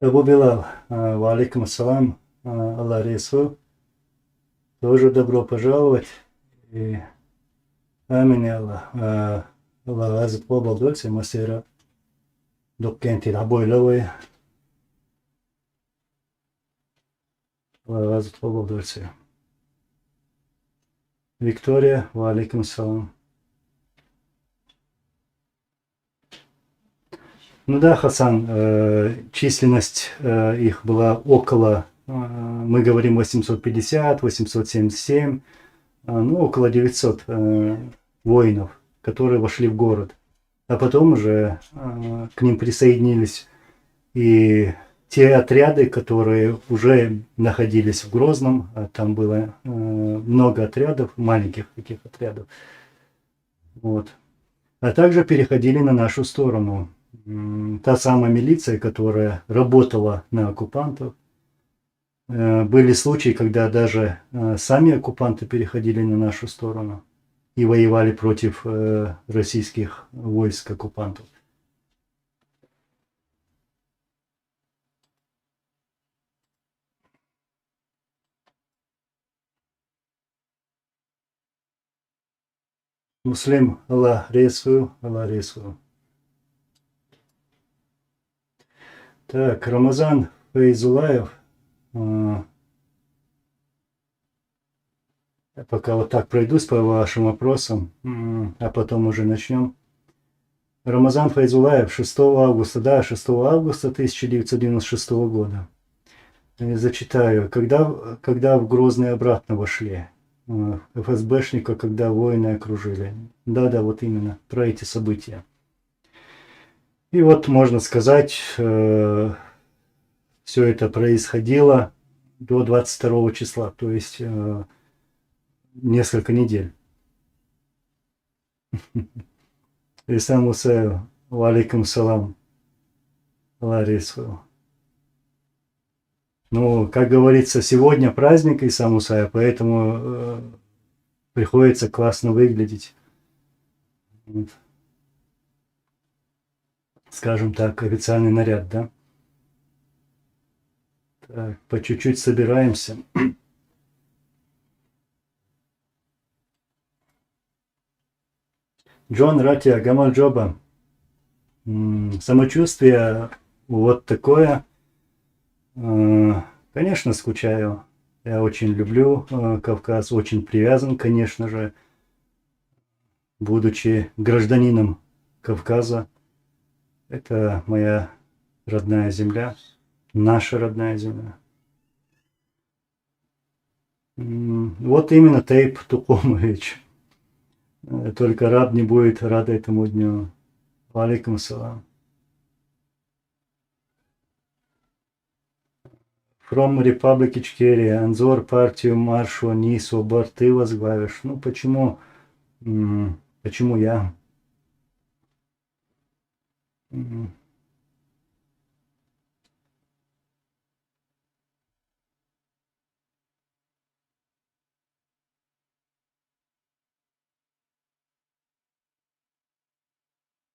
Абу Билал, валейкум ассалам, Аллах рису. Тоже добро пожаловать. И амин ya Allah. Allah azit bol dulce masera dokkenti da boylavay. Allah azit bol dulce. Виктория, валейкум ассалам. Ну да, Хасан, численность их была около, мы говорим 850, 877, ну около 900 воинов, которые вошли в город. А потом уже к ним присоединились и те отряды, которые уже находились в Грозном. Там было много отрядов, маленьких таких отрядов. Вот. А также переходили на нашу сторону. Та самая милиция, которая работала на оккупантов. Были случаи, когда даже сами оккупанты переходили на нашу сторону и воевали против российских войск оккупантов. Муслим, Аллах рису, Аллах рису. Так, Рамазан Фейзулаев. Я пока вот так пройдусь по вашим вопросам, а потом уже начнем. Рамазан Файзулаев, 6 августа, да, 6 августа 1996 года. Зачитаю. Когда в Грозный обратно вошли? ФСБшника, когда воины окружили. Да, вот именно про эти события. И вот можно сказать, все это происходило до 22 числа, то есть несколько недель. Исам Мусаев, валейкум салам, Ларису. Ну, как говорится, сегодня праздник Исам Мусаев, поэтому приходится классно выглядеть. Вот. Скажем так, официальный наряд, да? Так, по чуть-чуть собираемся. Джон Ратия, Гамаль Джоба. Самочувствие вот такое. Конечно, скучаю. Я очень люблю Кавказ, очень привязан, конечно же, будучи гражданином Кавказа. Это моя родная земля, наша родная земля. Вот именно Тейп Тукумович. Только раб не будет рад этому дню. Алейкум салам. From Republic Ичкерия. Анзор партию маршу Нисобар ты возглавишь. Ну почему? Почему я?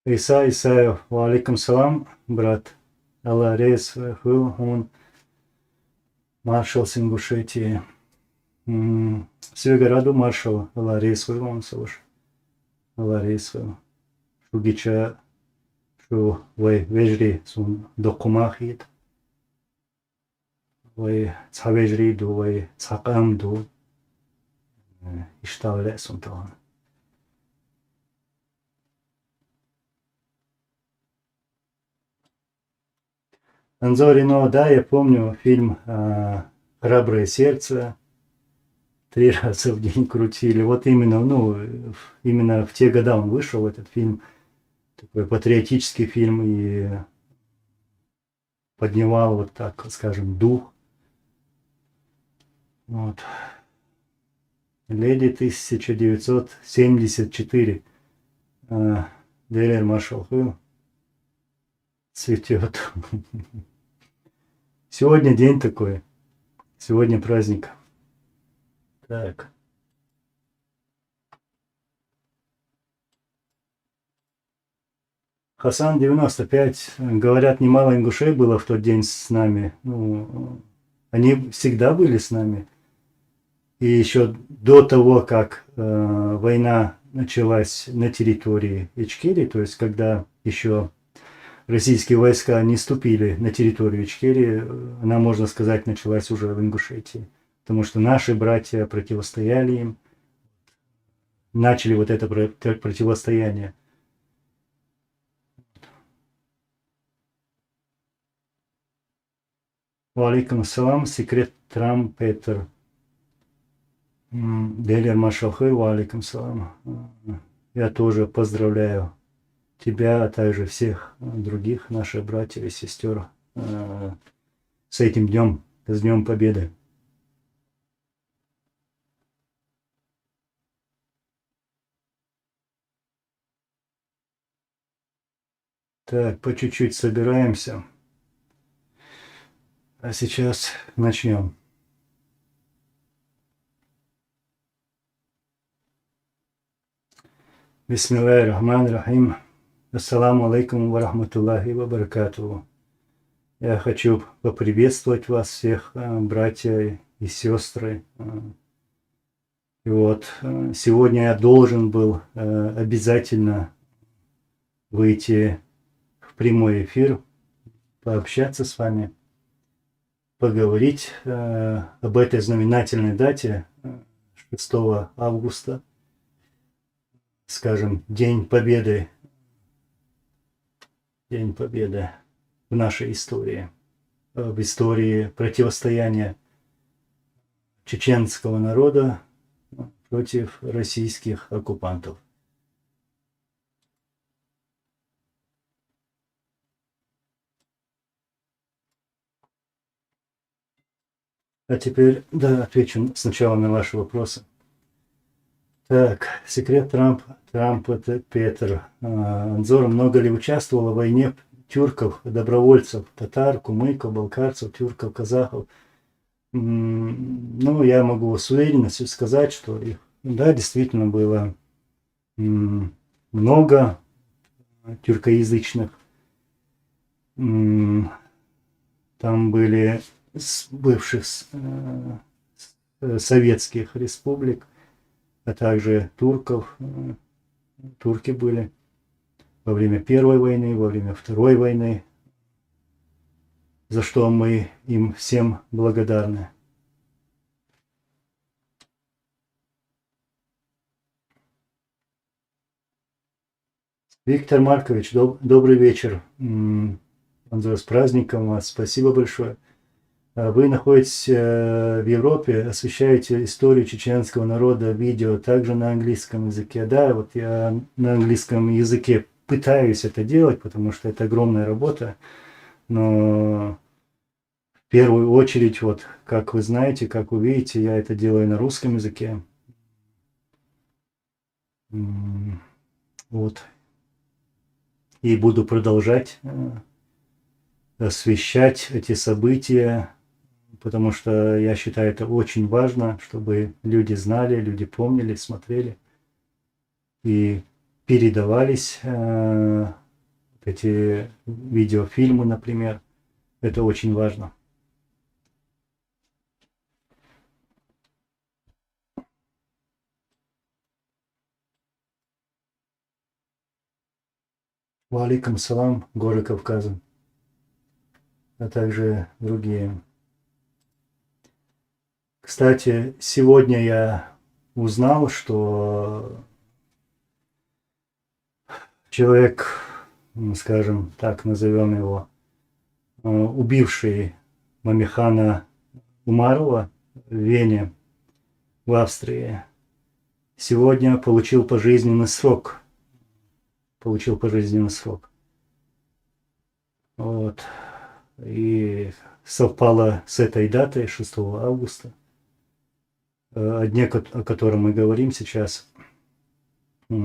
Иса Исаев, валейкум салам, брат. Аллах рейс, он маршал с Ингушетии. Свегораду маршал, Аллах рейс, он слушай. Аллах рейс, шугича, шу вай вежри сун докумахит. Вай цавежри ду, вай цакам ду. Иштавле сун талан. Анзорино, да, я помню фильм «Храброе сердце». 3 раза в день крутили. Вот именно, именно в те года он вышел, этот фильм. Такой патриотический фильм и поднимал вот так, скажем, дух. Вот. Леди 1974. Делер Маршал Ху. Цветет. Сегодня день такой. Сегодня праздник. Так. Хасан 95, говорят, немало ингушей было в тот день с нами. Ну, они всегда были с нами. И еще до того, как война началась на территории Ичкерии, то есть когда еще российские войска не ступили на территорию Ичкерии, она, можно сказать, началась уже в Ингушетии. Потому что наши братья противостояли им, начали вот это противостояние. Валикум ассалам, секрет Трампетер. Делер Машалхы, валикум салам. Я тоже поздравляю тебя, а также всех других наших братьев и сестер с этим днем, с Днем Победы. Так, по чуть-чуть собираемся. А сейчас начнем. Бисмиллахир-рахманир-рахим. Ассаламу алейкум ва рахматуллахи ва баракатуху. Я хочу поприветствовать вас всех, братья и сестры. И вот сегодня я должен был обязательно выйти в прямой эфир, пообщаться с вами, поговорить об этой знаменательной дате, 6 августа, скажем, День Победы в нашей истории, в истории противостояния чеченского народа против российских оккупантов. А теперь, да, отвечу сначала на ваши вопросы. Так, секрет Трампа это Петр. Анзор, много ли участвовало в войне тюрков, добровольцев, татар, кумыков, балкарцев, тюрков, казахов? Ну, я могу с уверенностью сказать, что их, да, действительно было много тюркоязычных. Там были с бывших советских республик, а также турков. Турки были во время Первой войны, во время Второй войны, за что мы им всем благодарны. Виктор Маркович, добрый вечер. С праздником вас. Спасибо большое. Вы находитесь в Европе, освещаете историю чеченского народа, видео также на английском языке. Да, вот я на английском языке пытаюсь это делать, потому что это огромная работа. Но в первую очередь, вот как вы знаете, как вы видите, я это делаю на русском языке. Вот. И буду продолжать освещать эти события, потому что я считаю это очень важно, чтобы люди знали, люди помнили, смотрели и передавались эти видеофильмы, например. Это очень важно. Валикум салам, горы Кавказа, а также другие. Кстати, сегодня я узнал, что человек, скажем так, назовем его, убивший Мамихана Умарова в Вене, в Австрии, сегодня получил пожизненный срок. Вот. И совпало с этой датой, 6 августа, о дне, о котором мы говорим сейчас. И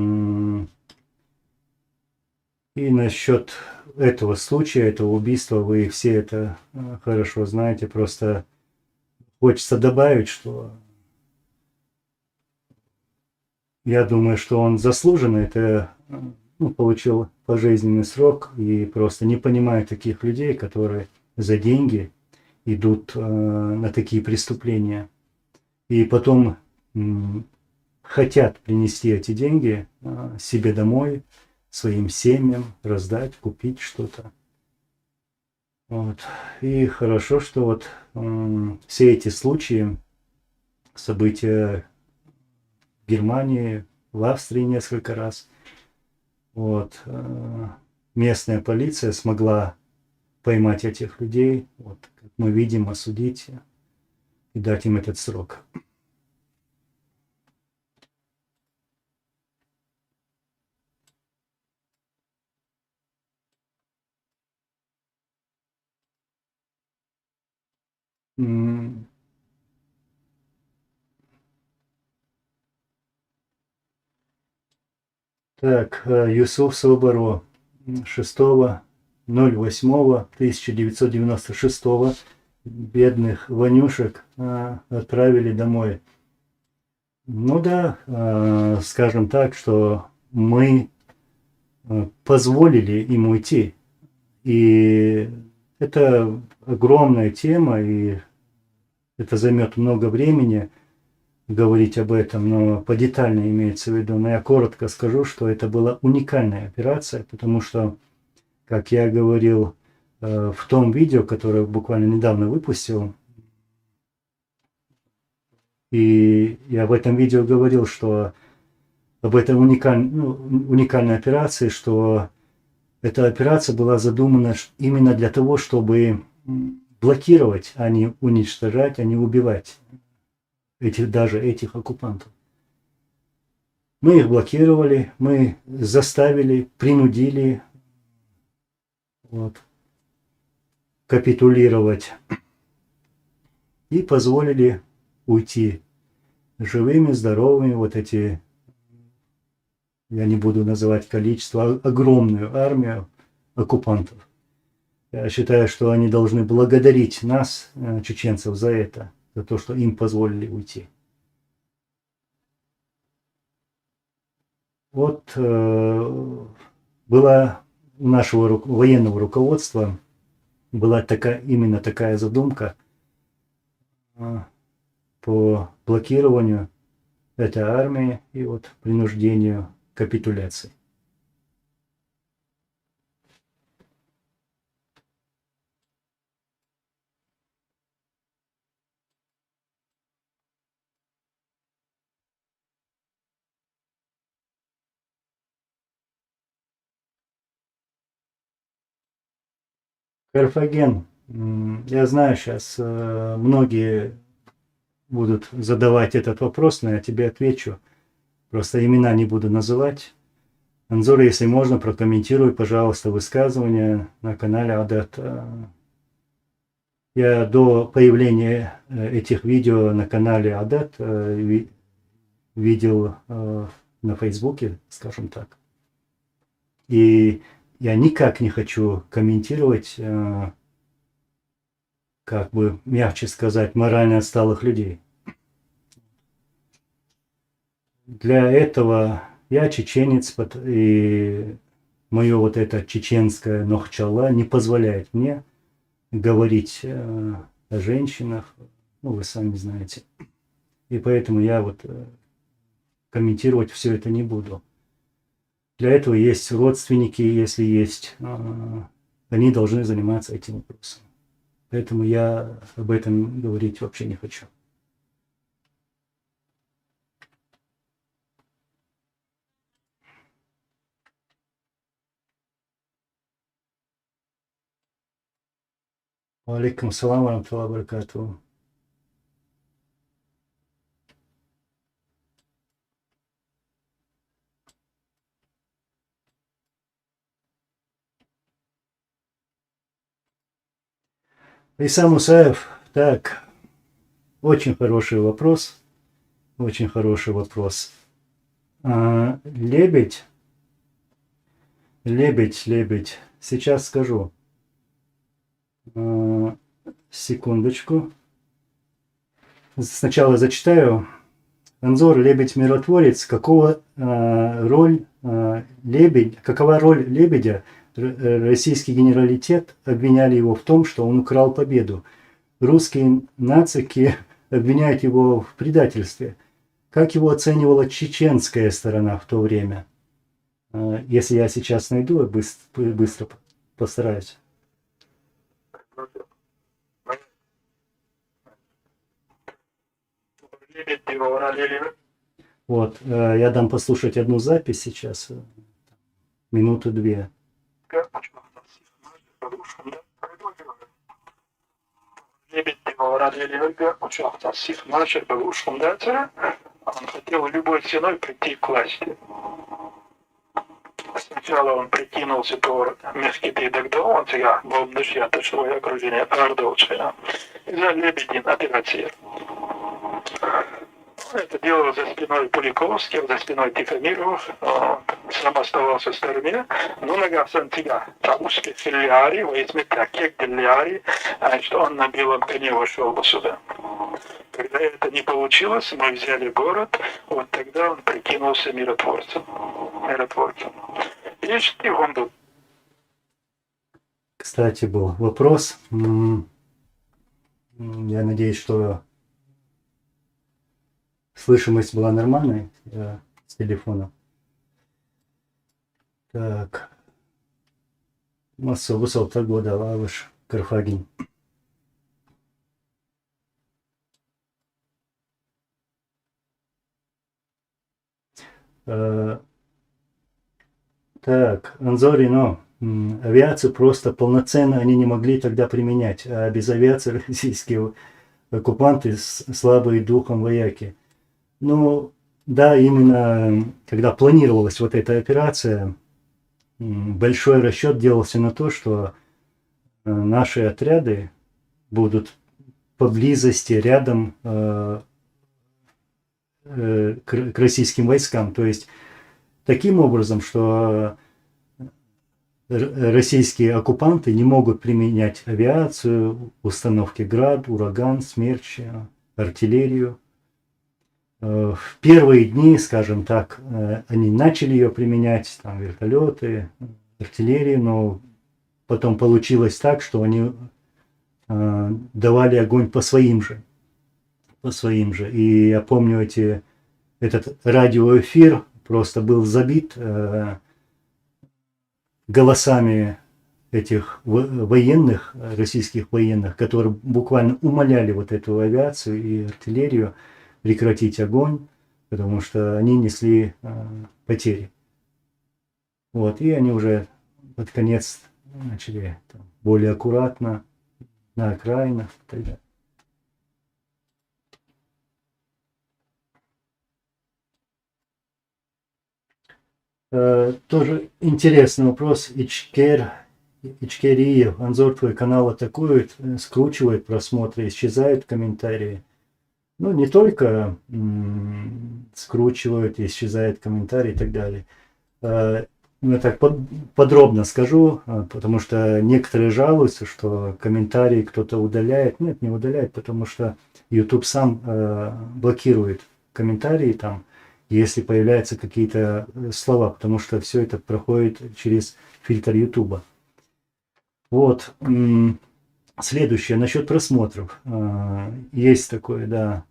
насчет этого случая, этого убийства, вы все это хорошо знаете. Просто хочется добавить, что я думаю, что он заслуженно это, получил пожизненный срок и просто не понимаю таких людей, которые за деньги идут на такие преступления. И потом хотят принести эти деньги себе домой, своим семьям, раздать, купить что-то. Вот. И хорошо, что вот все эти случаи, события в Германии, в Австрии несколько раз, вот, местная полиция смогла поймать этих людей, вот, как мы видим, осудить и дать им этот срок. Так, Юсуф Соборо 6.08.1996 бедных Ванюшек отправили домой. Ну да, скажем так, что мы позволили им уйти. И это огромная тема, и это займет много времени говорить об этом, но подетально имеется в виду. Но я коротко скажу, что это была уникальная операция, потому что, как я говорил в том видео, которое буквально недавно выпустил, и я в этом видео говорил, что об этой уникальной операции, что эта операция была задумана именно для того, чтобы блокировать, а не уничтожать, а не убивать даже этих оккупантов. Мы их блокировали, мы заставили, принудили капитулировать и позволили уйти живыми, здоровыми. Вот эти, я не буду называть количество, огромную армию оккупантов. Я считаю, что они должны благодарить нас, чеченцев, за это, за то, что им позволили уйти. Вот была у нашего военного руководства была именно такая задумка по блокированию этой армии и вот принуждению капитуляции. Карфаген. Я знаю, сейчас многие будут задавать этот вопрос, но я тебе отвечу. Просто имена не буду называть. Анзор, если можно, прокомментируй, пожалуйста, высказывания на канале Адет. Я до появления этих видео на канале Адет видел на Фейсбуке, скажем так. И я никак не хочу комментировать, как бы мягче сказать, морально отсталых людей. Для этого я чеченец, и мое вот это чеченское нохчала не позволяет мне говорить о женщинах, ну вы сами знаете. И поэтому я вот комментировать все это не буду. Для этого есть родственники, если есть, они должны заниматься этим вопросом. Поэтому я об этом говорить вообще не хочу. Алейкум салам ва рахматуллахи ва баракатуху. Иса Мусаев, так, очень хороший вопрос. Очень хороший вопрос. Лебедь. Сейчас скажу. Секундочку. Сначала зачитаю. Анзор, лебедь-миротворец, какого роль Лебедь, какова роль Лебедя? Российский генералитет обвиняли его в том, что он украл победу. Русские нацики обвиняют его в предательстве. Как его оценивала чеченская сторона в то время? Если я сейчас найду, я быстро постараюсь. Вот, я дам послушать одну запись сейчас, минуты-две. Ради участвовал в всех матчах, был ушкомдателем. Он хотел любой ценой прийти к власти. Сначала он прикинулся по мешките тогда, он сега был душьято свое окружение ардовчина. И за Лебедин операция. Это делал за спиной Поликовских, за спиной Тихомиров. Сам оставался в стороне. Но нога Сантига, там узкие филиари, возьми таких филиари, что он на белом коне вошел бы сюда. Когда это не получилось, мы взяли город, вот тогда он прикинулся миротворцем. И он был. Кстати, был вопрос. Я надеюсь, что слышимость была нормальной с телефона. Так. Массо высота года, Лавыш, Карфаген. Так, Анзорино. Авиацию просто полноценно они не могли тогда применять, а без авиации российские оккупанты слабые духом вояки. Ну, да, именно когда планировалась вот эта операция, большой расчет делался на то, что наши отряды будут поблизости, рядом к российским войскам. То есть таким образом, что российские оккупанты не могут применять авиацию, установки «Град», «Ураган», «Смерч», артиллерию. В первые дни, скажем так, они начали ее применять, там, вертолеты, артиллерию, но потом получилось так, что они давали огонь по своим же. И я помню этот радиоэфир просто был забит голосами этих военных, российских военных, которые буквально умоляли вот эту авиацию и артиллерию прекратить огонь, потому что они несли потери. Вот, и они уже под конец начали более аккуратно, на окраинах и так далее. Тоже интересный вопрос. Ичкерия. Анзор, твой канал атакует, скручивает просмотры, исчезают комментарии. Ну, не только скручивают, исчезают комментарии и так далее. Я так подробно скажу, потому что некоторые жалуются, что комментарии кто-то удаляет. Нет, не удаляет, потому что YouTube сам блокирует комментарии там, если появляются какие-то слова, потому что все это проходит через фильтр YouTube. Вот. Следующее, насчет просмотров. Есть такое, да.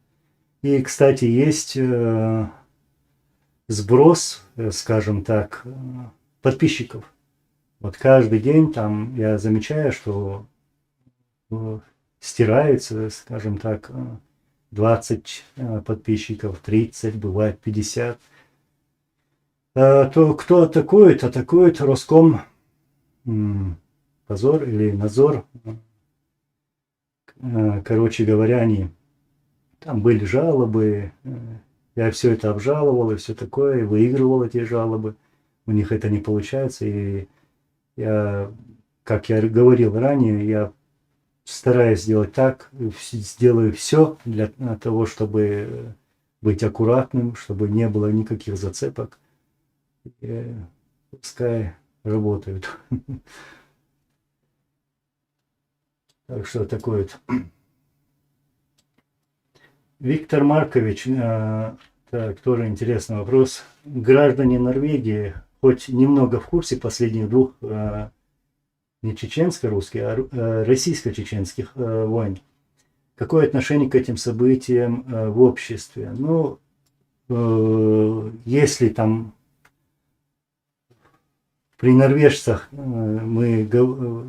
И, кстати, есть сброс, скажем так, подписчиков. Вот каждый день там я замечаю, что стирается, скажем так, 20 подписчиков, 30, бывает 50. То кто атакует? Атакует Роском позор или Назор. Короче говоря, они там были жалобы. Я все это обжаловал и все такое, и выигрывал эти жалобы. У них это не получается. И я, как я говорил ранее, я стараюсь сделать так, сделаю все для того, чтобы быть аккуратным, чтобы не было никаких зацепок. И пускай работают. Так что такое. Виктор Маркович, Так, тоже интересный вопрос. Граждане Норвегии хоть немного в курсе последних двух не чеченско-русских, а российско-чеченских войн. Какое отношение к этим событиям в обществе? Ну, если там при норвежцах мы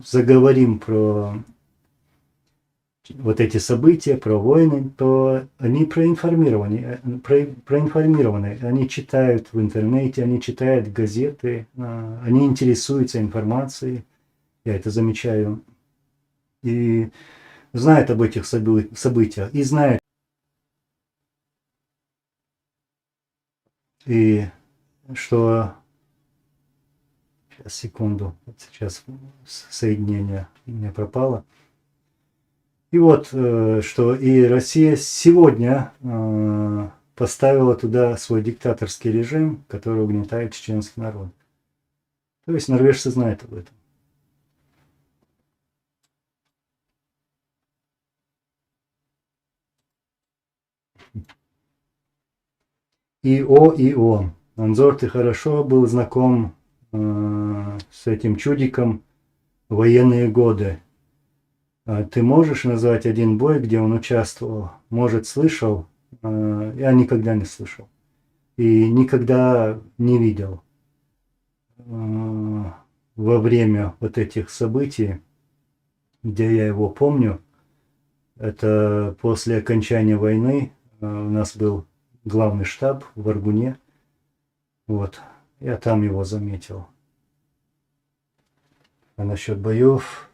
заговорим про вот эти события, про войны, то они проинформированы, они читают в интернете, они читают газеты, они интересуются информацией, я это замечаю, и знают об этих событиях, и знают, и что... Сейчас, секунду, сейчас соединение у меня пропало. И вот, что и Россия сегодня поставила туда свой диктаторский режим, который угнетает чеченский народ. То есть норвежцы знают об этом. ИО. Анзор, ты хорошо был знаком с этим чудиком в военные годы. Ты можешь назвать один бой, где он участвовал? Может, слышал? Я никогда не слышал. И никогда не видел во время вот этих событий, где я его помню. Это после окончания войны. У нас был главный штаб в Аргуне. Вот. Я там его заметил. А насчет боев...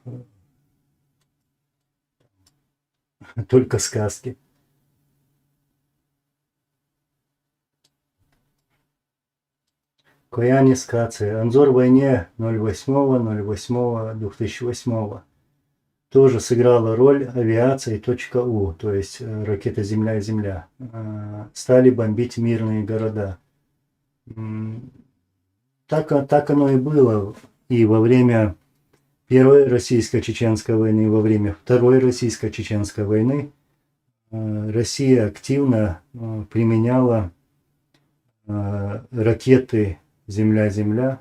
Только сказки. Коянис Каци. Анзор в войне 08.08.2008 тоже сыграла роль авиации .У, то есть ракета Земля-Земля. Стали бомбить мирные города. Так оно и было и во время Первой российско-чеченской войны, и во время Второй российско-чеченской войны Россия активно применяла ракеты Земля-Земля,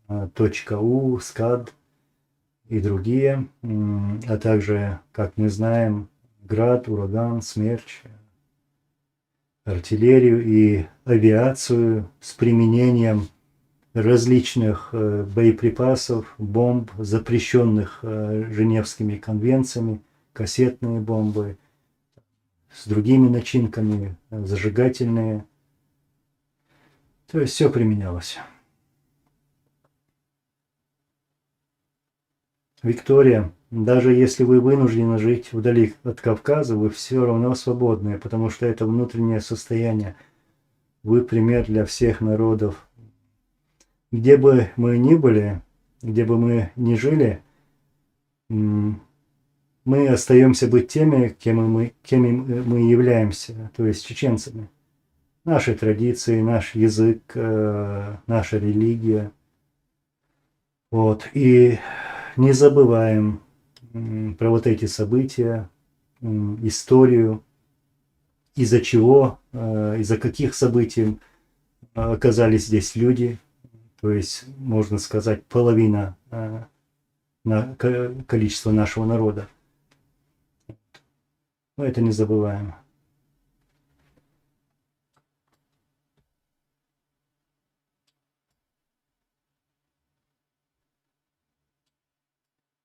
.У, СКАД и другие, а также, как мы знаем, Град, Ураган, Смерч, артиллерию и авиацию с применением различных боеприпасов, бомб, запрещенных Женевскими конвенциями, кассетные бомбы, с другими начинками, зажигательные. То есть все применялось. Виктория, даже если вы вынуждены жить вдали от Кавказа, вы все равно свободны, потому что это внутреннее состояние. Вы пример для всех народов. Где бы мы ни были, где бы мы ни жили, мы остаемся быть теми, кем мы являемся, то есть чеченцами. Наши традиции, наш язык, наша религия. Вот. И не забываем про вот эти события, историю, из-за чего, из-за каких событий оказались здесь люди. То есть, можно сказать, половина количества нашего народа. Но это не забываем.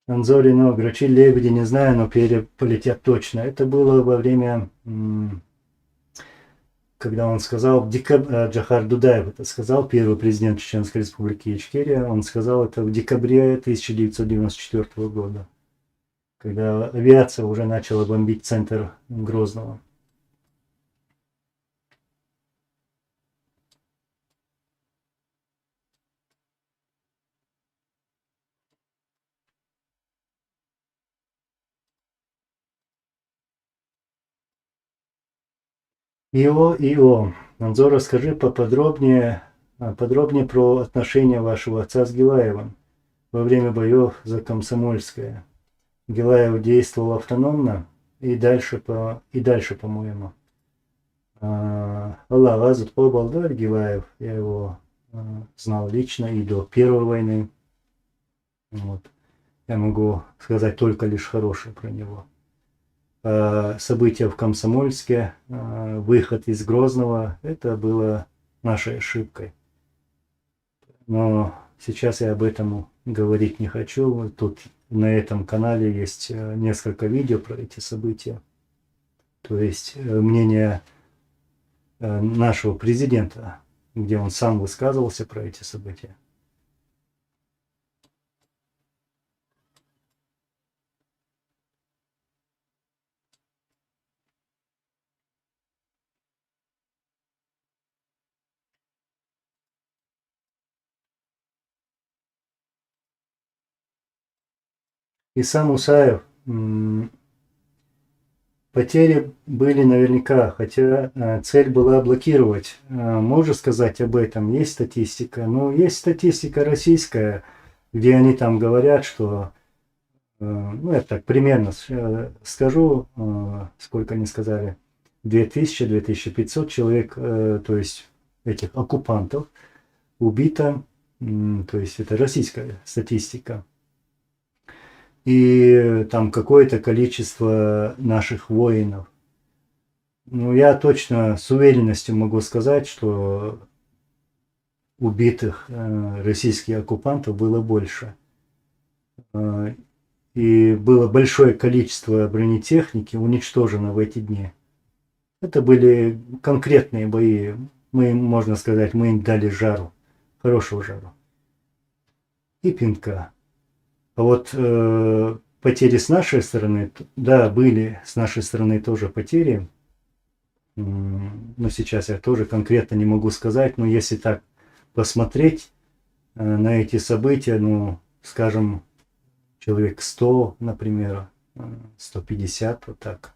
Анзори, но грачи, лебеди, не знаю, но полетят точно. Это было во время, когда он сказал, Джохар Дудаев это сказал, первый президент Чеченской Республики Ичкерия, он сказал это в декабре 1994 года, когда авиация уже начала бомбить центр Грозного. ИО. Анзор, расскажи подробнее про отношения вашего отца с Гилаевым во время боев за Комсомольское. Гилаев действовал автономно и дальше, по-моему. Аллах Азат Побалдар Гилаев, я его знал лично и до Первой войны. Вот. Я могу сказать только лишь хорошее про него. События в Комсомольске, выход из Грозного, это было нашей ошибкой. Но сейчас я об этом говорить не хочу. Тут на этом канале есть несколько видео про эти события. То есть мнение нашего президента, где он сам высказывался про эти события. И сам Усаев, потери были наверняка, хотя цель была блокировать. Можно сказать об этом? Есть статистика. Ну, есть статистика российская, где они там говорят, что, ну, я так примерно скажу, сколько они сказали, 2000-2500 человек, то есть этих оккупантов, убито, то есть это российская статистика. И там какое-то количество наших воинов. Ну, я точно с уверенностью могу сказать, что убитых российских оккупантов было больше. И было большое количество бронетехники уничтожено в эти дни. Это были конкретные бои. Мы, можно сказать, мы им дали жару, хорошего жару. И пинка. А вот потери с нашей стороны, да, были с нашей стороны тоже потери. Но сейчас я тоже конкретно не могу сказать. Но если так посмотреть на эти события, ну, скажем, человек 100, например, 150, вот так.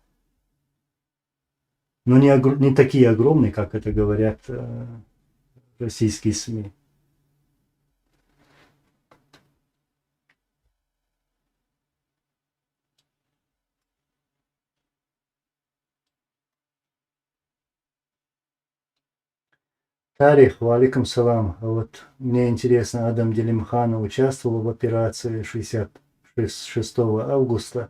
Но не такие огромные, как это говорят российские СМИ. Тарих, валикум салам. А вот мне интересно, Адам Делимханов участвовал в операции 6 августа.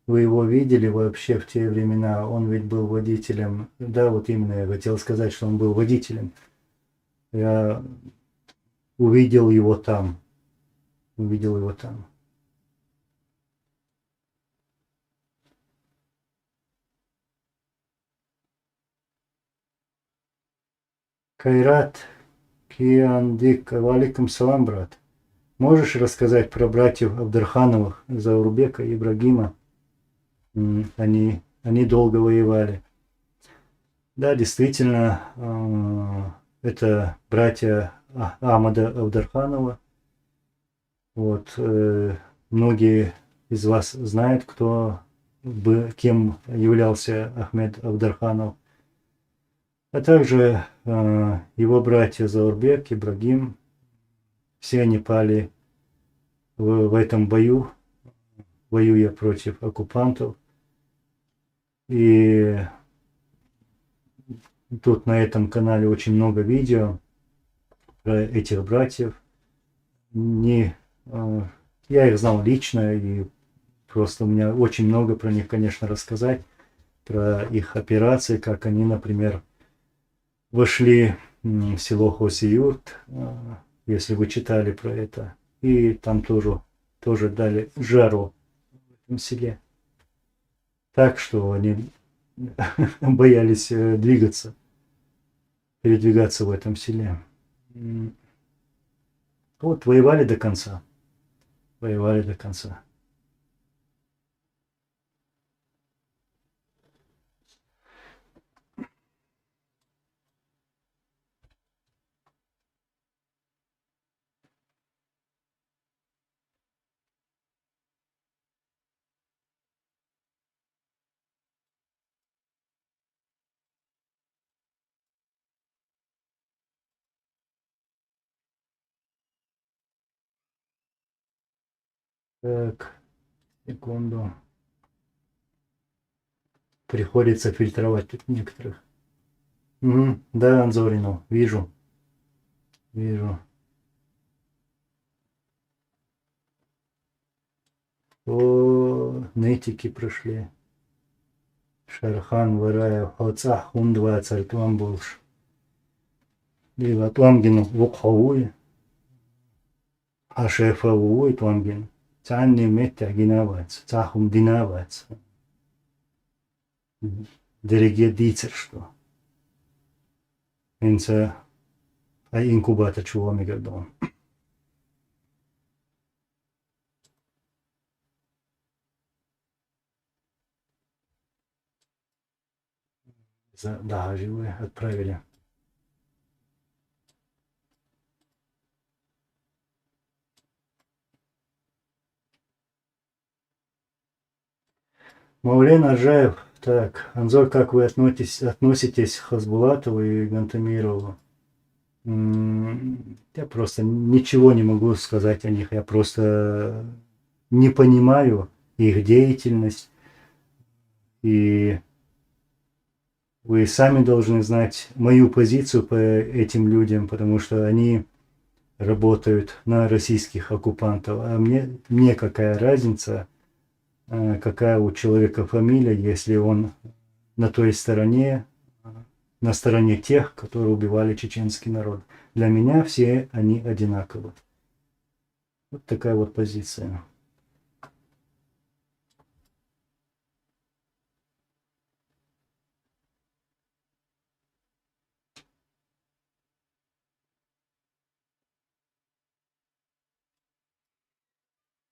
Вы его видели вообще в те времена? Он ведь был водителем. Да, вот именно я хотел сказать, что он был водителем. Я увидел его там. Увидел его там. Кайрат Киандик, валикум салам, брат. Можешь рассказать про братьев Абдрахановых, Заурбека и Ибрагима? Они долго воевали. Да, действительно, это братья Ахмада Абдраханова. Вот, многие из вас знают, кем являлся Ахмед Абдраханов. А также его братья Заурбек, Ибрагим. Все они пали в этом бою, воюя против оккупантов. И тут на этом канале очень много видео про этих братьев. Я их знал лично, и просто у меня очень много про них, конечно, рассказать. Про их операции, как они, например, вошли в село Хосиюрт, если вы читали про это. И там тоже дали жару в этом селе. Так что они боялись передвигаться в этом селе. Вот воевали до конца. Воевали до конца. Так, секунду. Приходится фильтровать тут некоторых. Мгм. Да, Анзорину, вижу, вижу. О, нытики прошли. Шерхан, Вараев, Хоцах, Хундва, Цартуан Болш. Лила Туамгин, Вукхауи, Ашефауи, Туамгин. Цанни Метя Гинавац, Цахум Динавац. Дереге Дицер, что. Инца, а инкубатор чего мегадон. Да, живые отправили. Маулен Ажаев. Так, Анзор, как вы относитесь к Хасбулатову и Гантамирову? Я просто ничего не могу сказать о них. Я просто не понимаю их деятельность. И вы сами должны знать мою позицию по этим людям, потому что они работают на российских оккупантов. А мне какая разница, какая у человека фамилия, если он на той стороне, на стороне тех, которые убивали чеченский народ. Для меня все они одинаковы. Вот такая вот позиция.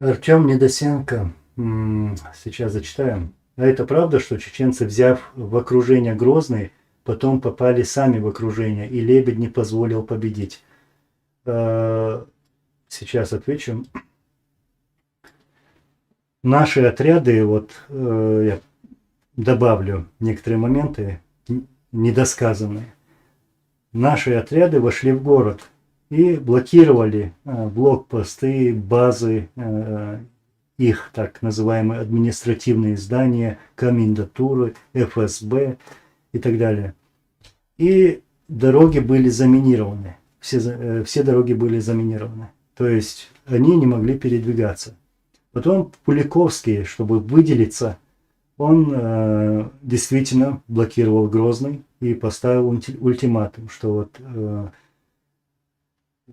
Артем Недосенко. Сейчас зачитаем. А это правда, что чеченцы, взяв в окружение Грозный, потом попали сами в окружение, и Лебедь не позволил победить? Сейчас отвечу. Наши отряды, вот я добавлю некоторые моменты недосказанные. Наши отряды вошли в город и блокировали блокпосты, базы, их так называемые административные здания, комендатуры, ФСБ и так далее. И дороги были заминированы. Все дороги были заминированы. То есть они не могли передвигаться. Потом Пуликовский, чтобы выделиться, он действительно блокировал Грозный и поставил ультиматум, что вот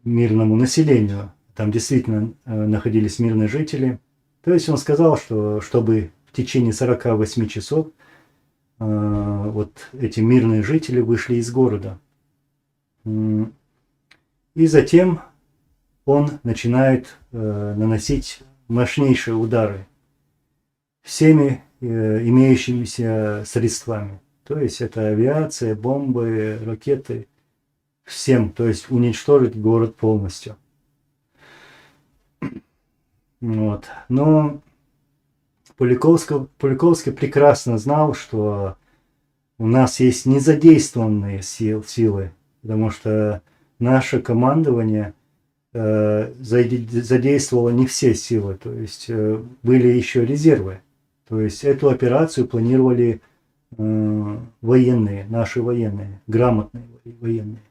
мирному населению, там действительно находились мирные жители. То есть он сказал, что чтобы в течение 48 часов вот эти мирные жители вышли из города. И затем он начинает наносить мощнейшие удары всеми имеющимися средствами. То есть это авиация, бомбы, ракеты, всем, то есть уничтожить город полностью. Вот. Но Пуликовский прекрасно знал, что у нас есть незадействованные силы, потому что наше командование задействовало не все силы, то есть были еще резервы. То есть эту операцию планировали военные, наши военные, грамотные военные,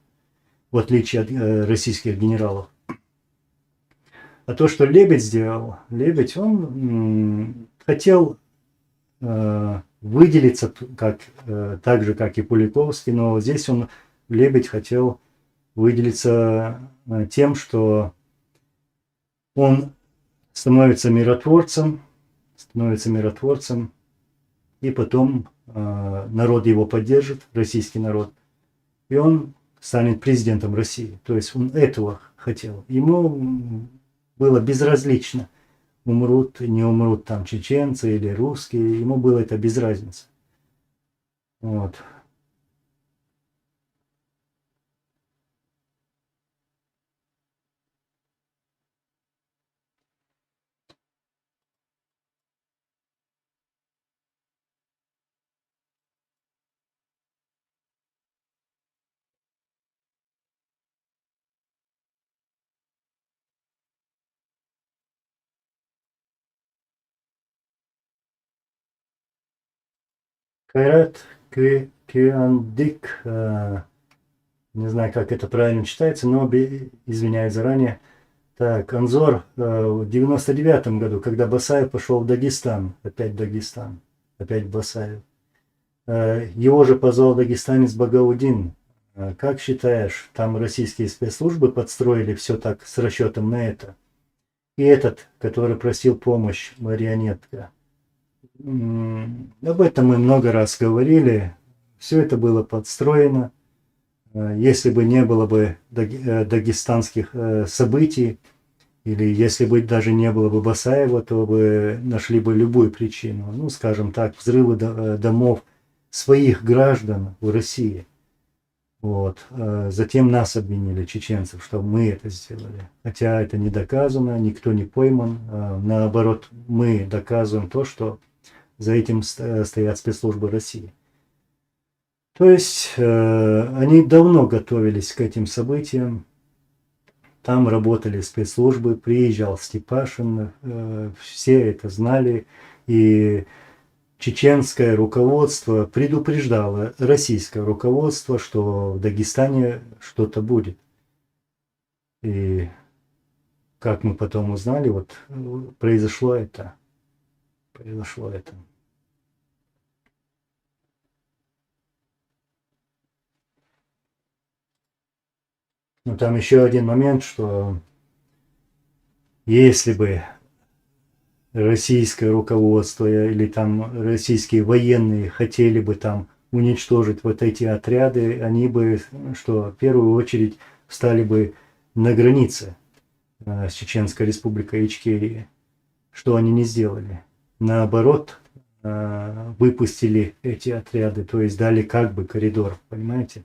в отличие от российских генералов. А то, что Лебедь сделал, Лебедь, он хотел выделиться так же, как и Пуликовский, но здесь Лебедь хотел выделиться тем, что он становится миротворцем, и потом народ его поддержит, российский народ, и он станет президентом России. То есть он этого хотел. Ему было безразлично, умрут, не умрут там чеченцы или русские, ему было это без разницы. Вот. Кайрат Кюандик, не знаю, как это правильно читается, но извиняюсь заранее. Так, Анзор в 99-м году, когда Басаев пошел в Дагестан, опять Басаев. Его же позвал дагестанец Багаудин. Как считаешь, там российские спецслужбы подстроили все так с расчетом на это? И этот, который просил помощь, марионетка. Об этом мы много раз говорили. Все это было подстроено. Если бы не было бы дагестанских событий, или если бы даже не было бы Басаева, то бы нашли бы любую причину. Ну, скажем так, взрывы домов своих граждан в России. Вот. Затем нас обвинили, чеченцев, что мы это сделали. Хотя это не доказано, никто не пойман. Наоборот, мы доказываем то, что за этим стоят спецслужбы России. То есть они давно готовились к этим событиям. Там работали спецслужбы, приезжал Степашин, все это знали. И чеченское руководство предупреждало российское руководство, что в Дагестане что-то будет. И как мы потом узнали, вот произошло это. Но там еще один момент, что если бы российское руководство или там российские военные хотели бы там уничтожить вот эти отряды, они бы, что в первую очередь встали бы на границе с Чеченской республикой Ичкерии, что они не сделали. Наоборот, выпустили эти отряды, то есть дали как бы коридор, понимаете?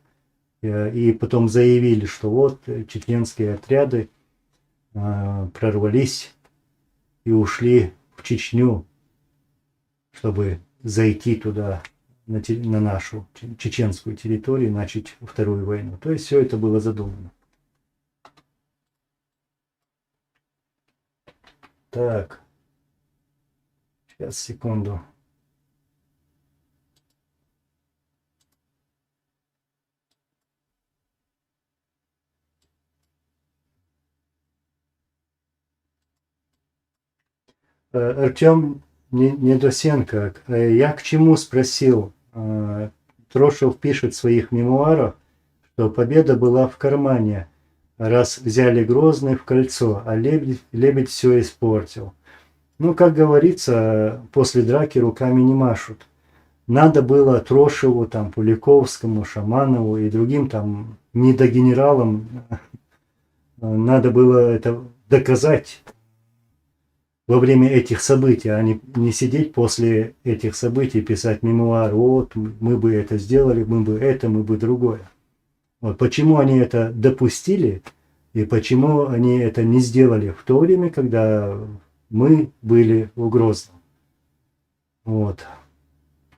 И потом заявили, что вот чеченские отряды прорвались и ушли в Чечню, чтобы зайти туда, на нашу чеченскую территорию, начать вторую войну. То есть все это было задумано. Так, сейчас, секунду. Артем Недосенко, я к чему спросил? Трошев пишет в своих мемуарах, что победа была в кармане, раз взяли Грозный в кольцо, а Лебедь все испортил. Ну, как говорится, после драки руками не машут. Надо было Трошеву, там, Пуликовскому, Шаманову и другим там недогенералам, надо было это доказать во время этих событий, а не сидеть после этих событий и писать мемуар, вот, мы бы это сделали, мы бы это, мы бы другое. Вот почему они это допустили и почему они это не сделали в то время, когда мы были в Грозном. Вот.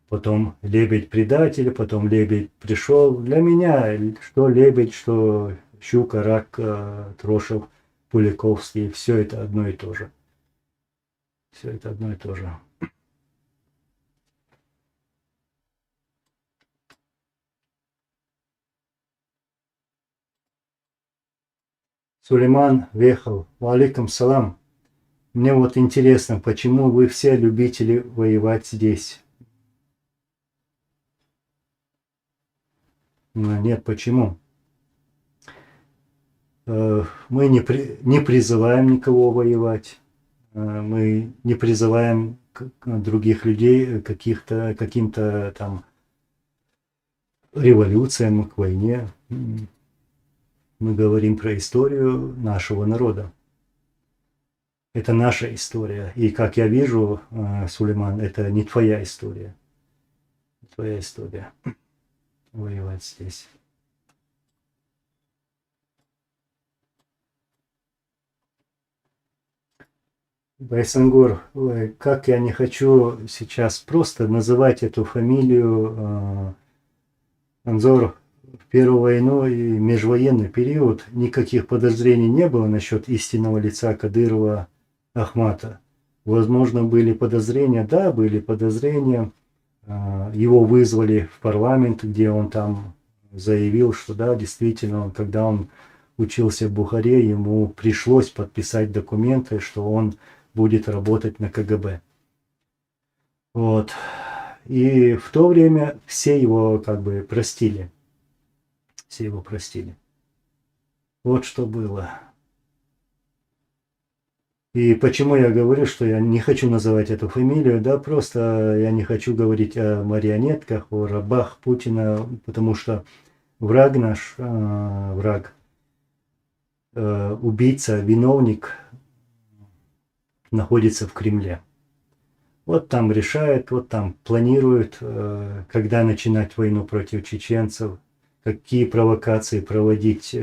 Потом Лебедь предатель, потом Лебедь пришел. Для меня что Лебедь, что Щука, Рак, Трошев, Пуликовский, все это одно и то же. Все это одно и то же. Сулейман Вехал. Валикум салам. Мне вот интересно, почему вы все любители воевать здесь? Нет, почему? Мы не призываем никого воевать. Мы не призываем других людей к каким-то там революциям, к войне. Мы говорим про историю нашего народа. Это наша история. И как я вижу, Сулейман, это не твоя история. Твоя история. Воевать здесь. Байсангур, как я не хочу сейчас просто называть эту фамилию. Анзор, в Первую войну и межвоенный период никаких подозрений не было насчет истинного лица Кадырова Ахмата. Возможно, были подозрения, да, были подозрения. Его вызвали в парламент, где он там заявил, что да, действительно, когда он учился в Бухаре, ему пришлось подписать документы, что он будет работать на КГБ. Вот. И в то время все его как бы простили. Все его простили. Вот что было. И почему я говорю, что я не хочу называть эту фамилию, да, просто я не хочу говорить о марионетках, о рабах Путина, потому что враг наш, убийца, виновник находится в Кремле. Вот там решает, вот там планирует, когда начинать войну против чеченцев, какие провокации проводить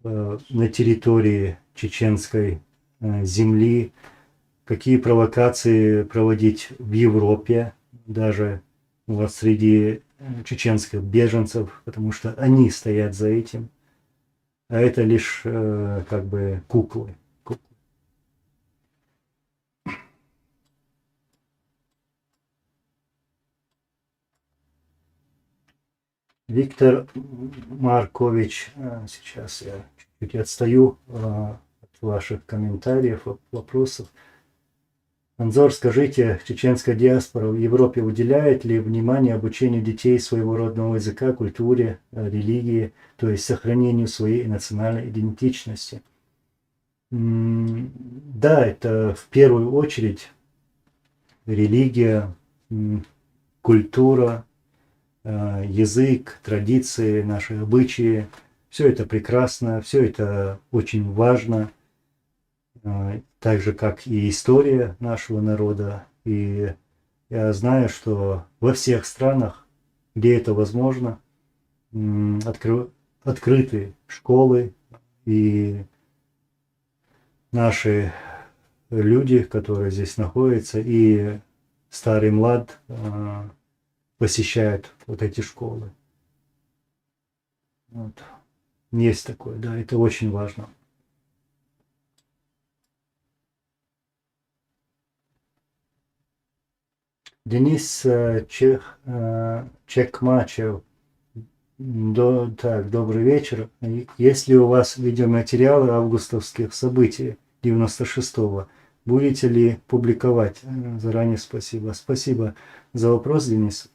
на территории чеченской земли, какие провокации проводить в Европе, даже вот среди чеченских беженцев, потому что они стоят за этим, а это лишь как бы куклы. Виктор Маркович, сейчас я чуть-чуть отстаю от ваших комментариев, вопросов. Анзор, скажите, чеченская диаспора в Европе уделяет ли внимание обучению детей своего родного языка, культуре, религии, то есть сохранению своей национальной идентичности? Да, это в первую очередь религия, культура, язык, традиции, наши обычаи. Все это прекрасно, все это очень важно. Так же, как и история нашего народа. И я знаю, что во всех странах, где это возможно, открыты школы, и наши люди, которые здесь находятся, и старый млад посещают вот эти школы. Вот. Есть такое, да, это очень важно. Денис Чекмачев. Так, добрый вечер. Есть ли у вас видеоматериалы августовских событий 96-го? Будете ли публиковать? Заранее спасибо. Спасибо за вопрос, Денис.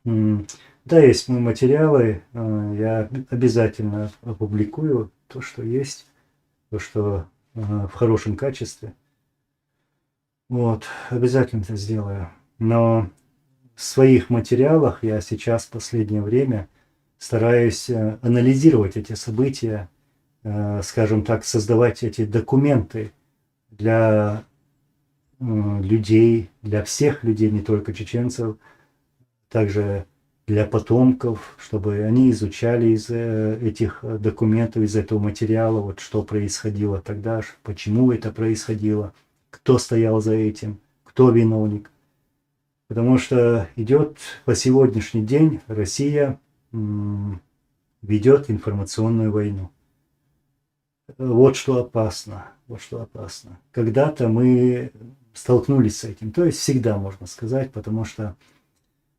Да, есть материалы. Я обязательно опубликую то, что есть, то, что в хорошем качестве. Вот, обязательно это сделаю. Но в своих материалах я сейчас в последнее время стараюсь анализировать эти события, скажем так, создавать эти документы для людей, для всех людей, не только чеченцев, также для потомков, чтобы они изучали из этих документов, из этого материала, вот что происходило тогда, почему это происходило, кто стоял за этим, кто виновник. Потому что идет по сегодняшний день Россия ведет информационную войну. Вот что опасно. Вот что опасно. Когда-то мы столкнулись с этим. То есть всегда, можно сказать, потому что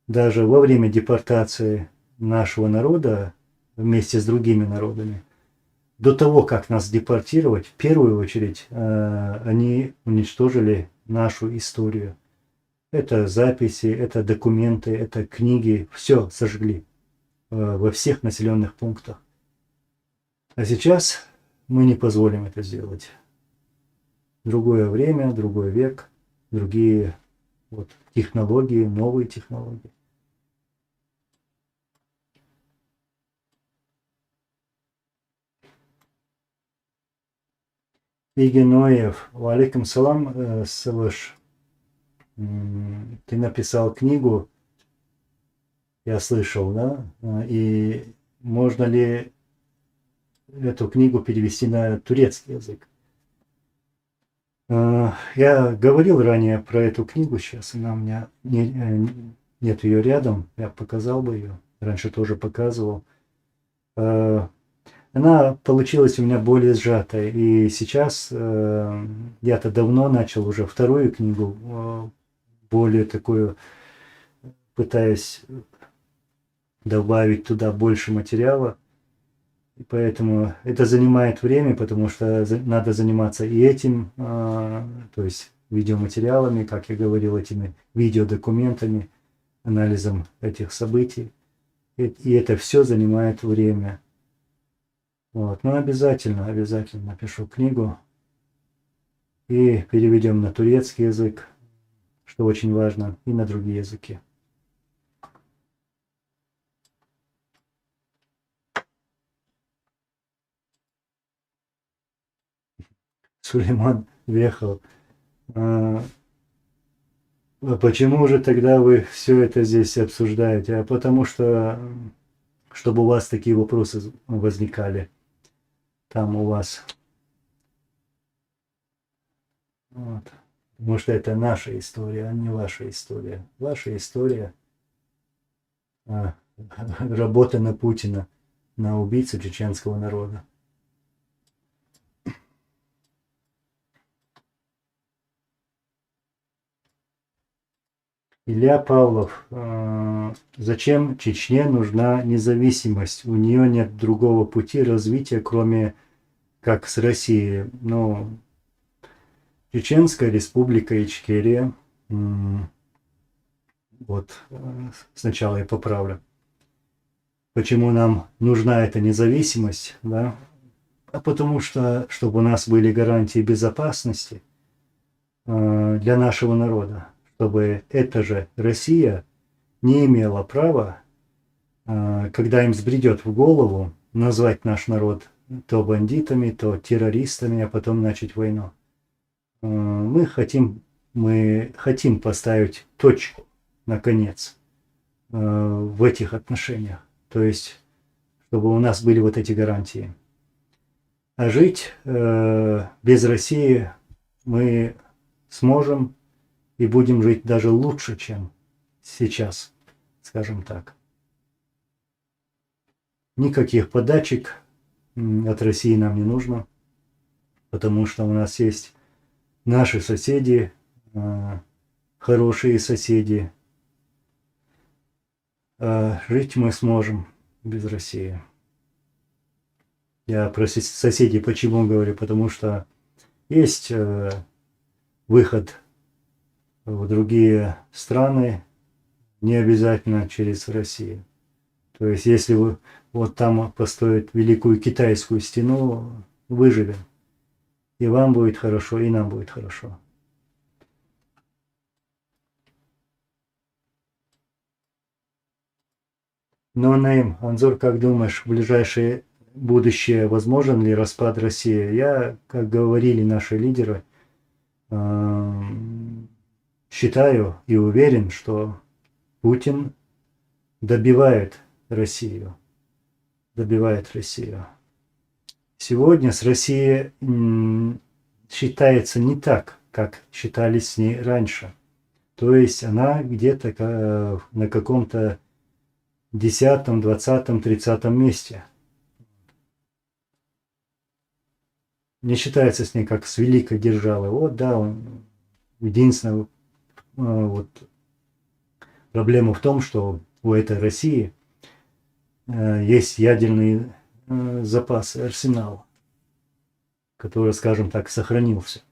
даже во время депортации нашего народа вместе с другими народами, до того, как нас депортировать, в первую очередь они уничтожили нашу историю. Это записи, это документы, это книги, все сожгли во всех населенных пунктах. А сейчас мы не позволим это сделать. Другое время, другой век, другие вот, технологии, новые технологии. Игеноев, валейкум салам, Савыш. Ты написал книгу, я слышал, да? И можно ли эту книгу перевести на турецкий язык? Я говорил ранее про эту книгу, сейчас она у меня нет ее рядом, я показал бы ее, раньше тоже показывал. Она получилась у меня более сжатой, и сейчас я-то давно начал уже вторую книгу, более такую пытаюсь добавить туда больше материала. И поэтому это занимает время, потому что надо заниматься и этим, то есть видеоматериалами, как я говорил, этими видеодокументами, анализом этих событий. И это все занимает время. Вот. Но обязательно напишу книгу и переведем на турецкий язык, что очень важно, и на другие языки. Сулейман въехал. А почему же тогда вы все это здесь обсуждаете? А потому что, чтобы у вас такие вопросы возникали там у вас. Вот. Потому что это наша история, а не ваша история. Ваша история работа на Путина, на убийцу чеченского народа. Илья Павлов. Зачем Чечне нужна независимость? У нее нет другого пути развития, кроме как с Россией. Ну, Чеченская республика Ичкерия. Вот, сначала я поправлю. Почему нам нужна эта независимость? Да? А потому что, чтобы у нас были гарантии безопасности для нашего народа. Чтобы эта же Россия не имела права, когда им взбредет в голову, назвать наш народ то бандитами, то террористами, а потом начать войну. Мы хотим поставить точку, наконец, в этих отношениях. То есть, чтобы у нас были вот эти гарантии. А жить без России мы сможем и будем жить даже лучше, чем сейчас, скажем так. Никаких подачек от России нам не нужно, потому что у нас есть наши соседи, хорошие соседи. Жить мы сможем без России. Я про соседей почему говорю? Потому что есть выход в другие страны, не обязательно через Россию. То есть, если вы вот там построят Великую Китайскую стену, выживем. И вам будет хорошо, и нам будет хорошо. Но, Наим, Анзор, как думаешь, в ближайшее будущее возможен ли распад России? Я, как говорили наши лидеры, считаю и уверен, что Путин добивает Россию. Сегодня с Россией считается не так, как считали с ней раньше. То есть она где-то на каком-то 10-м, 20-м, 30-м месте. Не считается с ней как с великой державой. Вот, да, он единственное, вот, проблема в том, что у этой России есть ядерный запас, арсенал, который, скажем так, сохранился.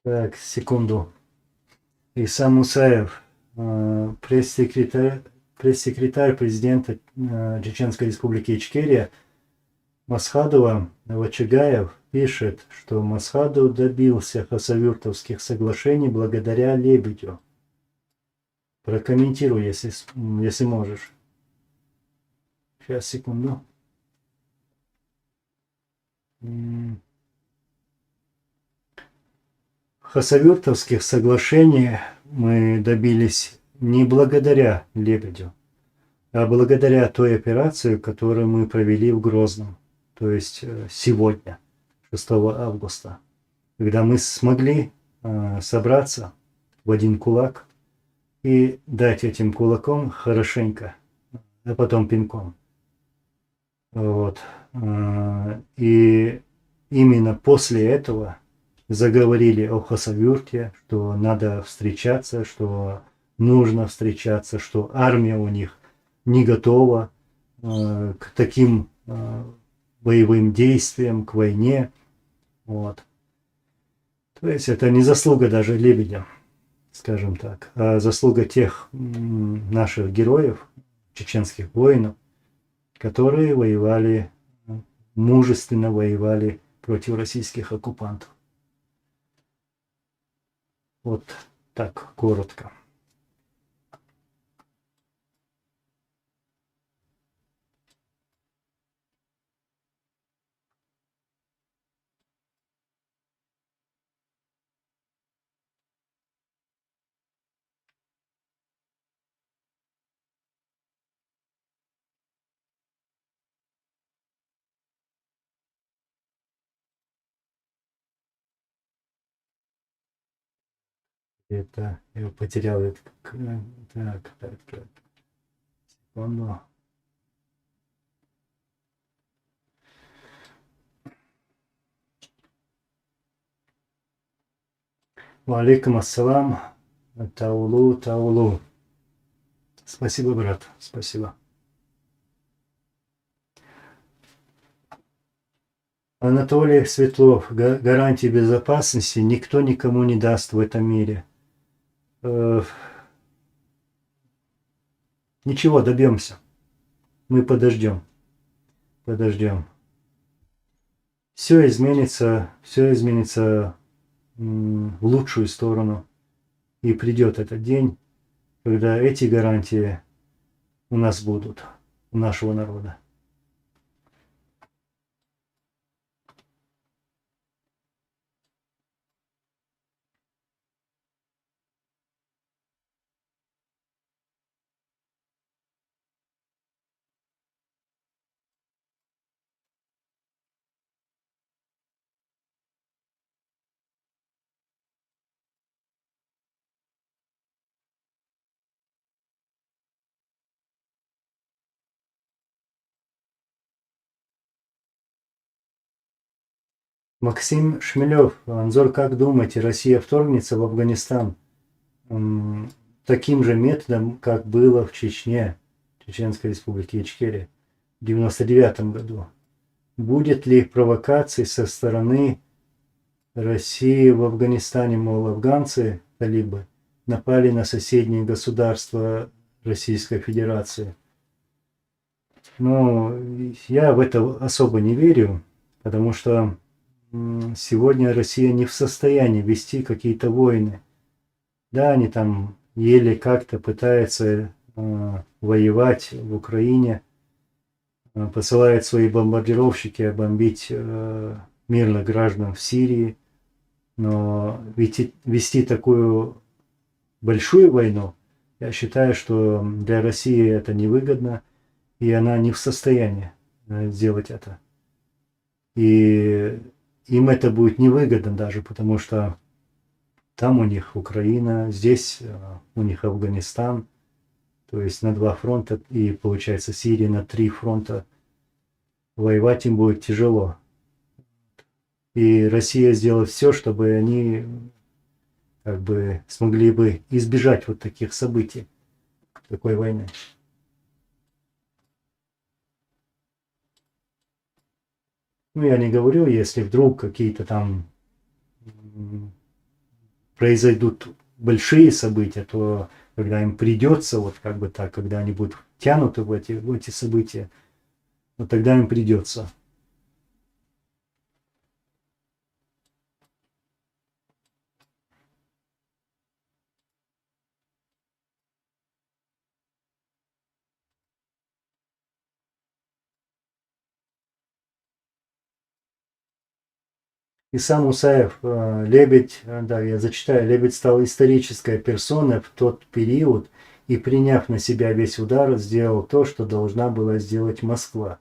Так, секунду. Иса Мусаев, пресс-секретарь президента Чеченской республики Ичкерия Масхадова Вачагаев пишет, что Масхадов добился хасавюртовских соглашений благодаря Лебедю. Прокомментируй, если можешь. Сейчас, секунду. Хасавюртовских соглашений мы добились не благодаря Лебедю, благодаря той операции, которую мы провели в Грозном, то есть сегодня, 6 августа, когда мы смогли собраться в один кулак и дать этим кулаком хорошенько, а потом пинком. Вот. И именно после этого заговорили о Хасавюрте, что надо встречаться, что нужно встречаться, что армия у них не готова к таким боевым действиям, к войне. Вот. То есть это не заслуга даже Лебедя, скажем так, а заслуга тех наших героев, чеченских воинов, которые воевали, мужественно воевали против российских оккупантов. Вот так, коротко. Это я потерял это. Так. Секунду. Валейкум ассалам. Таулу. Спасибо, брат. Спасибо. Анатолий Светлов. Гарантии безопасности никто никому не даст в этом мире. Ничего, добьемся. Мы подождем. Все изменится в лучшую сторону. И придет этот день, когда эти гарантии у нас будут, у нашего народа. Максим Шмелев. Анзор, как думаете, Россия вторгнется в Афганистан таким же методом, как было в Чечне, Чеченской республике Ичкерия, в 1999 году? Будет ли провокации со стороны России в Афганистане, мол, афганцы, талибы, напали на соседние государства Российской Федерации? Но я в это особо не верю, потому что сегодня Россия не в состоянии вести какие-то войны. Да, они там еле как-то пытаются воевать в Украине, посылают свои бомбардировщики бомбить мирных граждан в Сирии. Но вести такую большую войну, я считаю, что для России это невыгодно, и она не в состоянии сделать это. И им это будет невыгодно даже, потому что там у них Украина, здесь у них Афганистан, то есть на 2 фронта, и получается Сирия на 3 фронта. Воевать им будет тяжело. И Россия сделает все, чтобы они как бы смогли бы избежать вот таких событий, такой войны. Ну, я не говорю, если вдруг какие-то там произойдут большие события, то когда им придется, вот как бы так, когда они будут втянуты в эти события, вот тогда им придется. Исан Мусаев, Лебедь, да, я зачитаю, Лебедь стал исторической персоной в тот период и, приняв на себя весь удар, сделал то, что должна была сделать Москва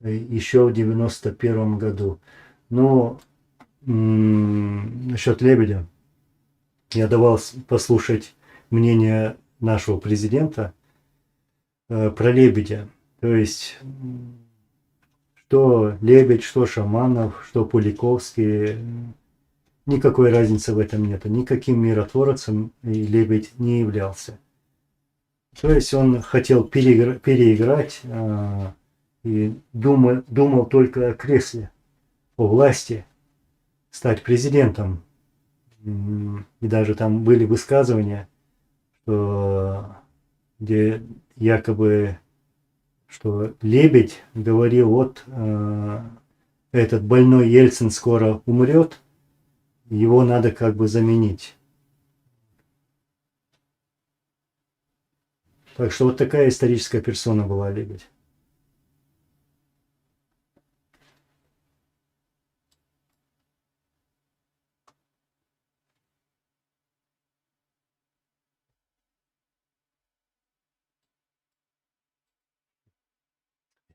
еще в 91 году. Но насчет Лебедя я давал послушать мнение нашего президента про Лебедя. То есть, что Лебедь, что Шаманов, что Пуликовский, никакой разницы в этом нет. Никаким миротворцем и Лебедь не являлся. То есть он хотел переиграть и думал только о кресле, о власти, стать президентом. И даже там были высказывания, где якобы, что Лебедь говорил, вот этот больной Ельцин скоро умрет, его надо как бы заменить. Так что вот такая историческая персона была Лебедь.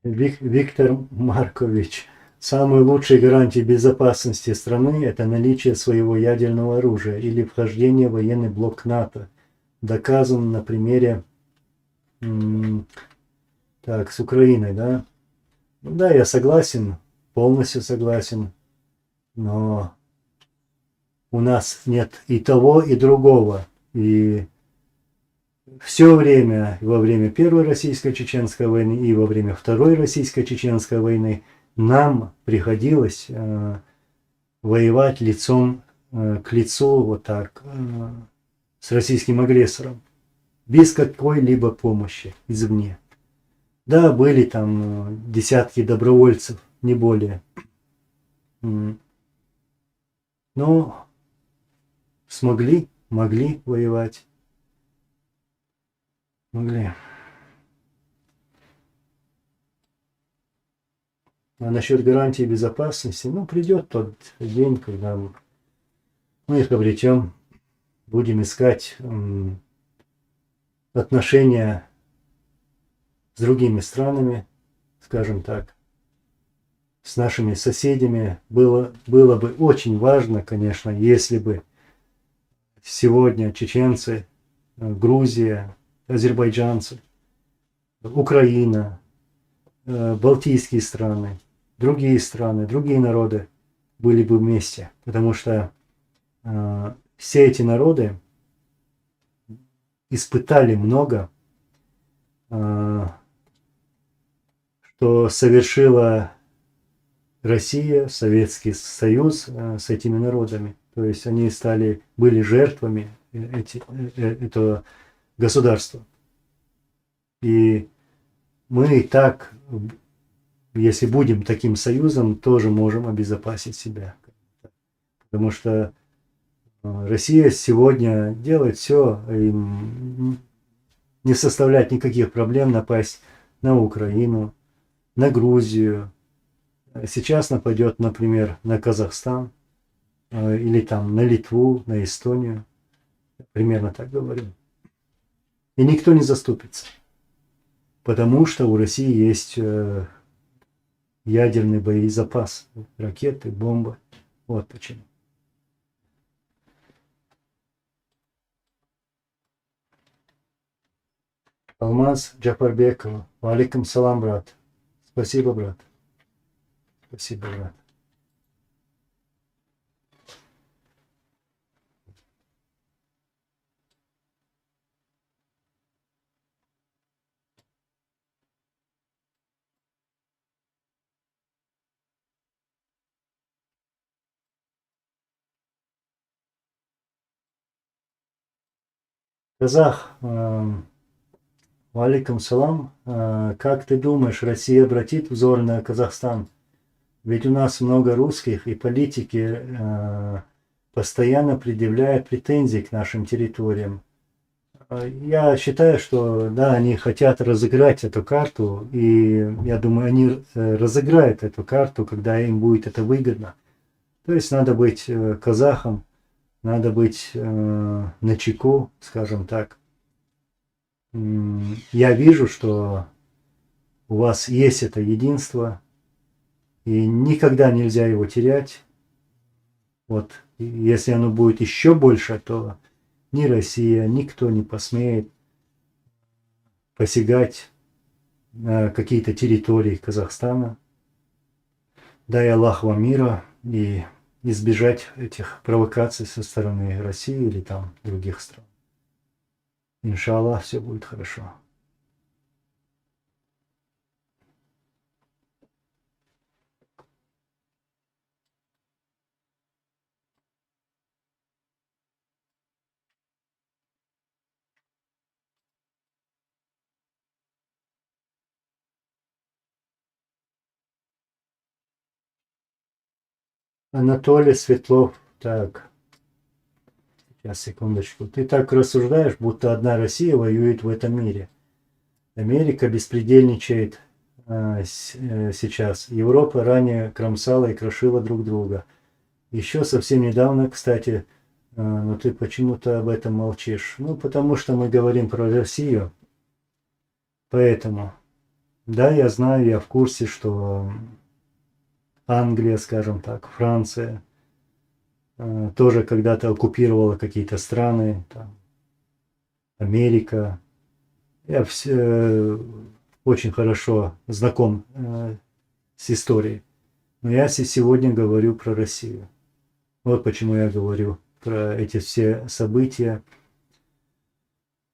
Виктор Маркович. Самые лучшие гарантии безопасности страны – это наличие своего ядерного оружия или вхождение в военный блок НАТО. Доказано на примере с Украиной, да? Да, я согласен, полностью согласен, но у нас нет и того, и другого. И все время, во время Первой российско-чеченской войны и во время Второй российско-чеченской войны нам приходилось воевать лицом к лицу, вот так, с российским агрессором, без какой-либо помощи извне. Да, были там десятки добровольцев, не более. Но могли воевать. Могли. А насчет гарантии безопасности, придет тот день, когда мы их обретем, будем искать отношения с другими странами, скажем так, с нашими соседями. Было бы очень важно, конечно, если бы сегодня чеченцы, Грузия, азербайджанцы, Украина, балтийские страны, другие страны, другие народы были бы вместе. Потому что все эти народы испытали много, что совершила Россия, Советский Союз с этими народами. То есть они были жертвами этого государства. И мы и так, если будем таким союзом, тоже можем обезопасить себя. Потому что Россия сегодня делает все, им не составляет никаких проблем напасть на Украину, на Грузию. Сейчас нападет, например, на Казахстан или там на Литву, на Эстонию. Примерно так говорю. И никто не заступится. Потому что у России есть ядерный боезапас. Ракеты, бомбы. Вот почему. Алмаз Джапарбекова. Алейкум салам, брат. Спасибо, брат. Спасибо, брат. Казах, алейкум салам. Как ты думаешь, Россия обратит взор на Казахстан? Ведь у нас много русских, и политики постоянно предъявляют претензии к нашим территориям. Я считаю, что да, они хотят разыграть эту карту, и я думаю, они разыграют эту карту, когда им будет это выгодно. То есть надо быть казахом, надо быть начеку, скажем так. я вижу, что у вас есть это единство, и никогда нельзя его терять. Вот, и если оно будет еще больше, то ни Россия, никто не посмеет посягать на какие-то территории Казахстана. Дай Аллах вам мира и избежать этих провокаций со стороны России или там других стран. Иншаллах, все будет хорошо. Анатолий Светлов, так, сейчас, секундочку. Ты так рассуждаешь, будто одна Россия воюет в этом мире. Америка беспредельничает сейчас. Европа ранее кромсала и крошила друг друга. Еще совсем недавно, кстати, но ты почему-то об этом молчишь. Ну, потому что мы говорим про Россию. Поэтому, да, я знаю, я в курсе, что Англия, скажем так, Франция тоже когда-то оккупировала какие-то страны, там, Америка. Я очень хорошо знаком с историей. Но я сегодня говорю про Россию. Вот почему я говорю про эти все события.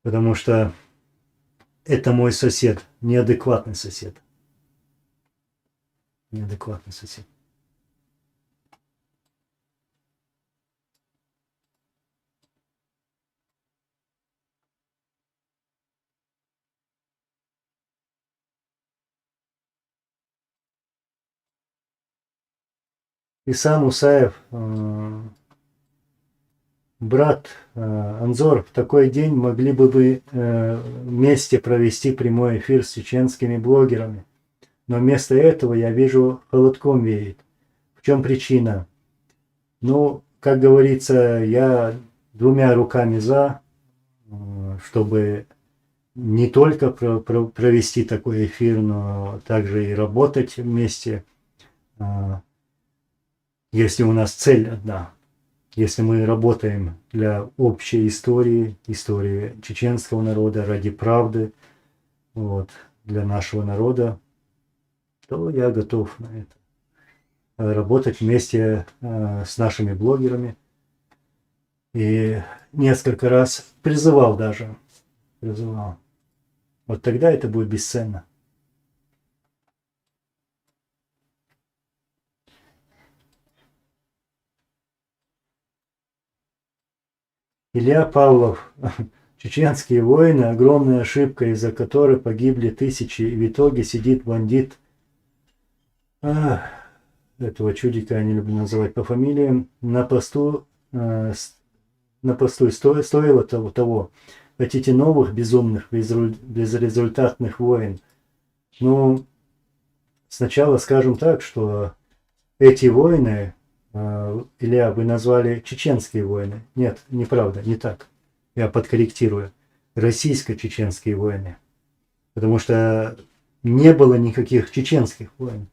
Потому что это мой сосед, неадекватный сосед. Неадекватный сосед. Исам Мусаев, брат Анзор, в такой день могли бы вы вместе провести прямой эфир с чеченскими блогерами. Но вместо этого я вижу, холодком веет. В чем причина? Ну, как говорится, я двумя руками за, чтобы не только провести такой эфир, но также и работать вместе. Если у нас цель одна, если мы работаем для общей истории, истории чеченского народа, ради правды, вот, для нашего народа, то я готов на это. Работать вместе с нашими блогерами. И несколько раз призывал даже. Призывал. Вот тогда это будет бесценно. Илья Павлов. Чеченские войны – огромная ошибка, из-за которой погибли тысячи, и в итоге сидит бандит. Этого чудика я не люблю называть по фамилиям. На посту стоило того. Хотите новых безумных, безрезультатных войн. Ну, сначала скажем так, что эти войны, Илья, вы назвали чеченские войны. Нет, неправда, не так. Я подкорректирую. Российско-чеченские войны. Потому что не было никаких чеченских войн.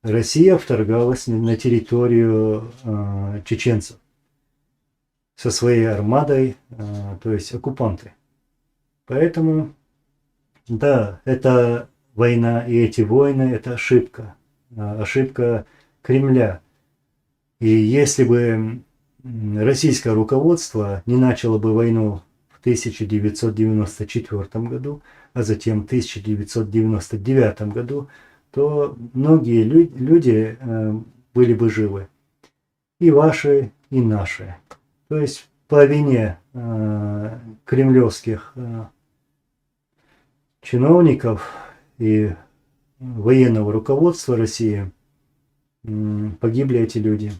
Россия вторгалась на территорию чеченцев со своей армадой, то есть оккупанты. Поэтому, да, эта война и эти войны – это ошибка. Ошибка Кремля. И если бы российское руководство не начало бы войну в 1994 году, а затем в 1999 году, то многие люди были бы живы. И ваши, и наши. То есть по вине кремлевских чиновников и военного руководства России погибли эти люди.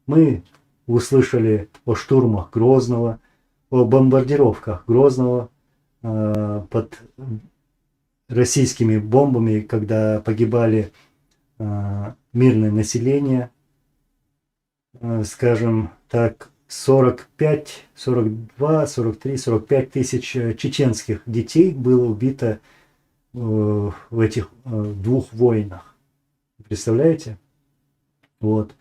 Мы услышали о штурмах Грозного, о бомбардировках Грозного под российскими бомбами, когда погибали мирное население, скажем так, 45, 42, 43, 45 тысяч чеченских детей было убито в этих двух войнах. Представляете? Вот.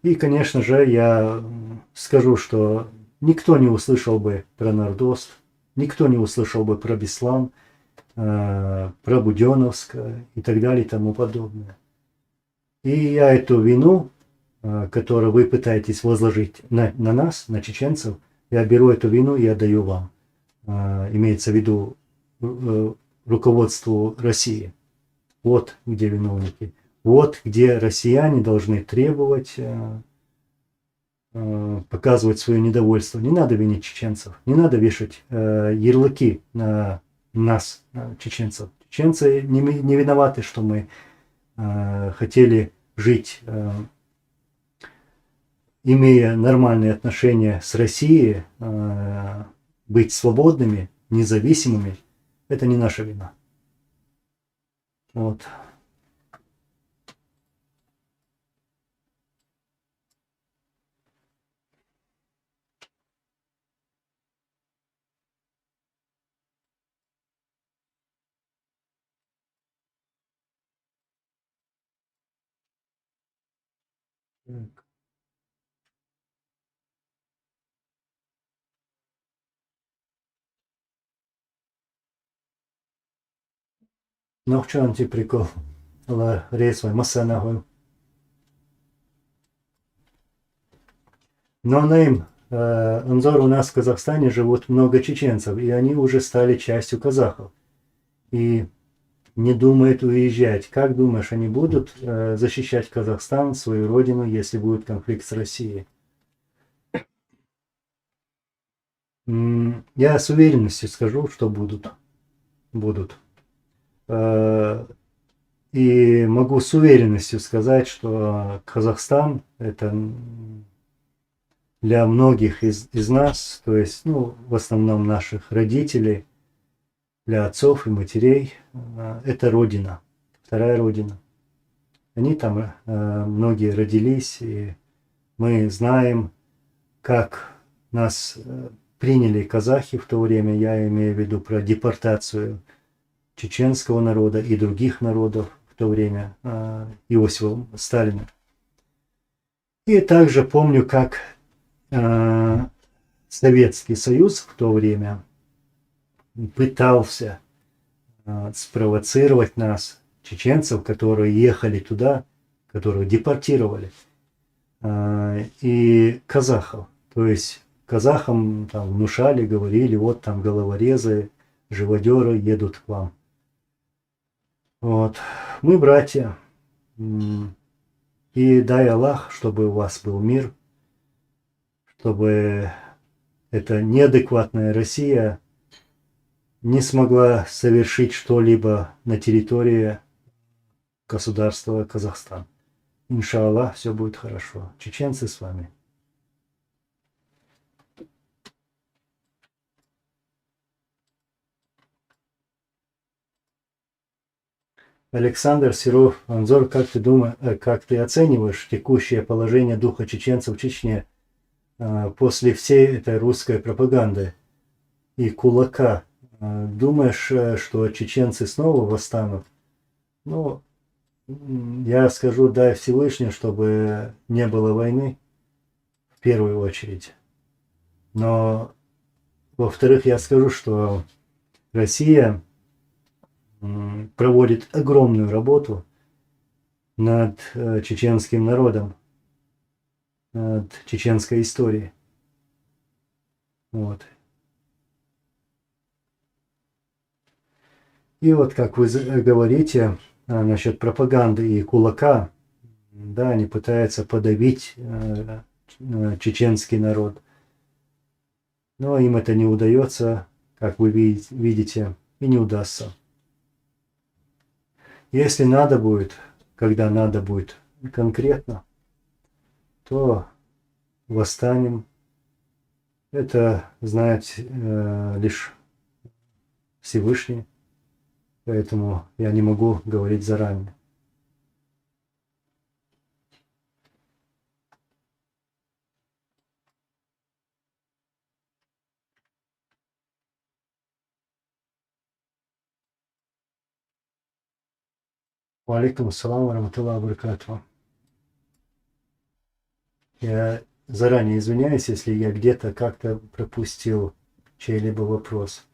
И, конечно же, я скажу, что никто не услышал бы про Нордост, никто не услышал бы про Беслан, про Буденновск и так далее и тому подобное. И я эту вину, которую вы пытаетесь возложить на нас, на чеченцев, я беру эту вину и отдаю вам. Имеется в виду руководству России. Вот где виновники. Вот где россияне должны требовать, показывать свое недовольство. Не надо винить чеченцев, не надо вешать ярлыки на нас, чеченцев. Чеченцы не виноваты, что мы хотели жить, имея нормальные отношения с Россией, быть свободными, независимыми. Это не наша вина. Вот. Так. Ну, в чем тебе прикол? Рейс масса нахуй. Но Наим, Анзор, у нас в Казахстане живут много чеченцев, и они уже стали частью казахов. И не думают уезжать. Как думаешь, они будут защищать Казахстан, свою родину, если будет конфликт с Россией? Я с уверенностью скажу, что будут. Будут. И могу с уверенностью сказать, что Казахстан это для многих из нас, то есть, ну, в основном наших родителей, для отцов и матерей, это родина, вторая родина. Они там многие родились, и мы знаем, как нас приняли казахи в то время, я имею в виду про депортацию чеченского народа и других народов в то время Иосифа Сталина. И также помню, как Советский Союз в то время пытался спровоцировать нас, чеченцев, которые ехали туда, которых депортировали, и казахов. То есть казахам там внушали, говорили, вот там головорезы, живодеры едут к вам. Вот. Мы братья. И дай Аллах, чтобы у вас был мир, чтобы эта неадекватная Россия не смогла совершить что-либо на территории государства Казахстан. Иншаллах, все будет хорошо. Чеченцы с вами. Александр Серов, Анзор, как ты оцениваешь текущее положение духа чеченцев в Чечне после всей этой русской пропаганды и кулака? Думаешь, что чеченцы снова восстанут? Ну, я скажу, дай Всевышний, чтобы не было войны, в первую очередь. Но, во-вторых, я скажу, что Россия проводит огромную работу над чеченским народом, над чеченской историей. Вот. И вот как вы говорите насчет пропаганды и кулака, да, они пытаются подавить чеченский народ. Но им это не удается, как вы видите, и не удастся. Если надо будет, когда надо будет конкретно, то восстанем. Это знает лишь Всевышний, поэтому я не могу говорить заранее. Валикум ассалам вараматуллахи баракатуху. Я заранее извиняюсь, если я где-то как-то пропустил чей-либо вопрос.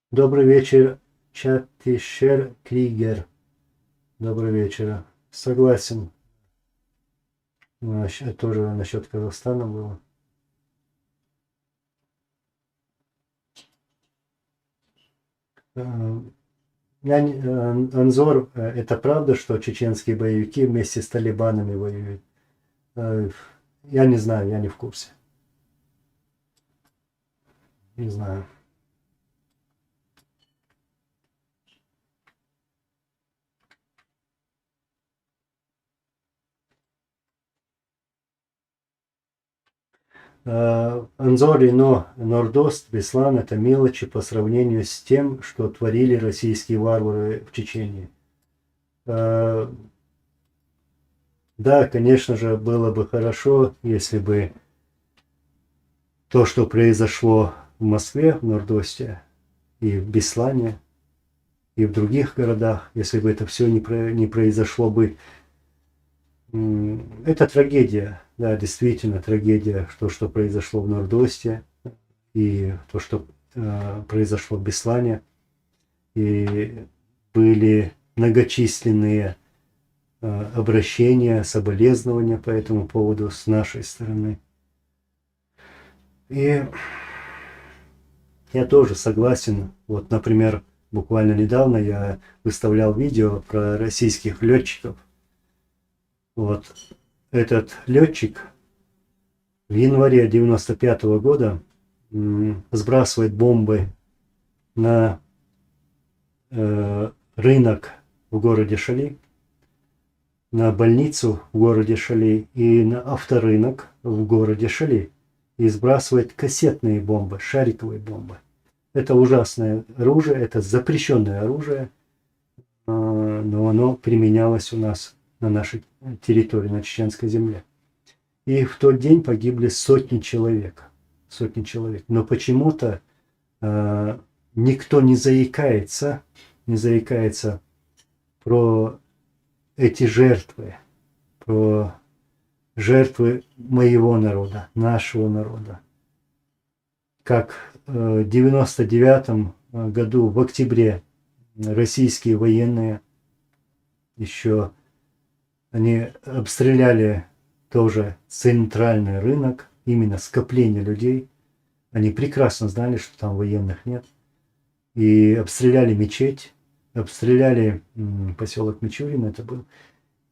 Добрый вечер, Чатишер Кригер. Добрый вечер. Согласен. Тоже насчет Казахстана было. Анзор, это правда, что чеченские боевики вместе с талибанами воюют? Я не знаю, я не в курсе. Не знаю. Анзор, Рено, Нордост, Беслан – это мелочи по сравнению с тем, что творили российские варвары в Чечении. Да, конечно же, было бы хорошо, если бы то, что произошло в Москве, в Нордосте, и в Беслане, и в других городах, если бы это все не произошло бы. Это трагедия, да, действительно трагедия, то, что произошло в Нордосте, и то, что произошло в Беслане. И были многочисленные обращения, соболезнования по этому поводу с нашей стороны. И я тоже согласен. Вот, например, буквально недавно я выставлял видео про российских летчиков. Вот этот летчик в январе 95 года сбрасывает бомбы на рынок в городе Шали, на больницу в городе Шали и на авторынок в городе Шали. И сбрасывает кассетные бомбы, шариковые бомбы. Это ужасное оружие, это запрещенное оружие, но оно применялось у нас на нашей территории, на чеченской земле. И в тот день погибли сотни человек. Сотни человек. Но почему-то никто не заикается про эти жертвы, про жертвы моего народа, нашего народа. Как в 99 году, в октябре, российские военные еще, они обстреляли тоже центральный рынок, именно скопление людей. Они прекрасно знали, что там военных нет. И обстреляли мечеть, обстреляли поселок Мичурин, это был,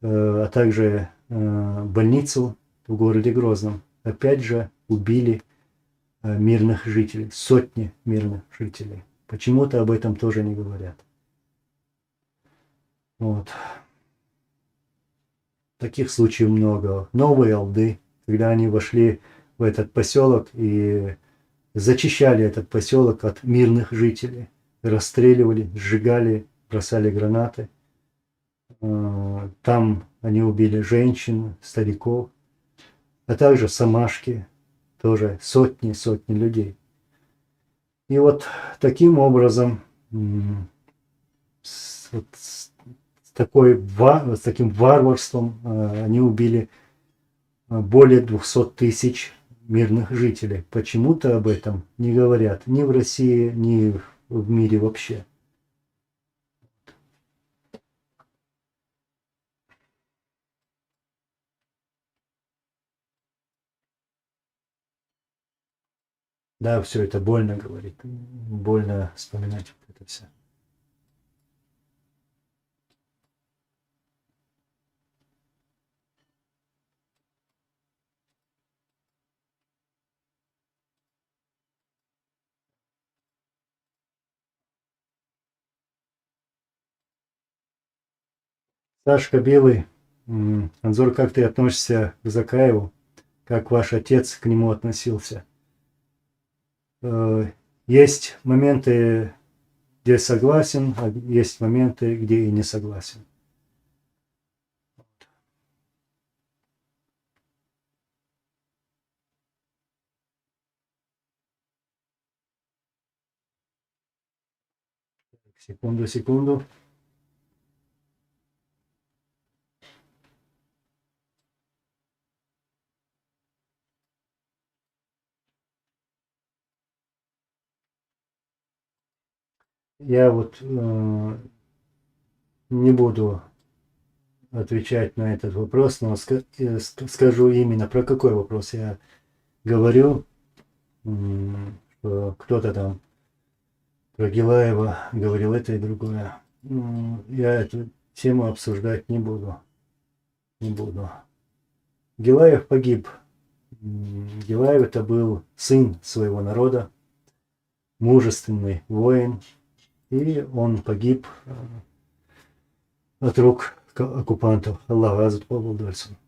а также больницу в городе Грозном. Опять же убили мирных жителей, сотни мирных жителей. Почему-то об этом тоже не говорят. Вот. Таких случаев много. Новые Алды, когда они вошли в этот поселок и зачищали этот поселок от мирных жителей. Расстреливали, сжигали, бросали гранаты. Там они убили женщин, стариков, а также Самашки, тоже сотни людей. И вот таким образом, с таким варварством они убили более 200 тысяч мирных жителей. Почему-то об этом не говорят ни в России, ни в мире вообще. Да, все это больно говорить, больно вспоминать вот это все. Сашка Белый, Анзор, как ты относишься к Закаеву? Как ваш отец к нему относился? Есть моменты, где согласен, а есть моменты, где и не согласен. Секунду, секунду. Я вот не буду отвечать на этот вопрос, но скажу именно про какой вопрос я говорю, что кто-то там про Гилаева говорил это и другое. Я эту тему обсуждать не буду. Не буду. Гилаев погиб. Гилаев это был сын своего народа, мужественный воин, и он погиб от рук оккупантов. Аллах разум поблагодарен.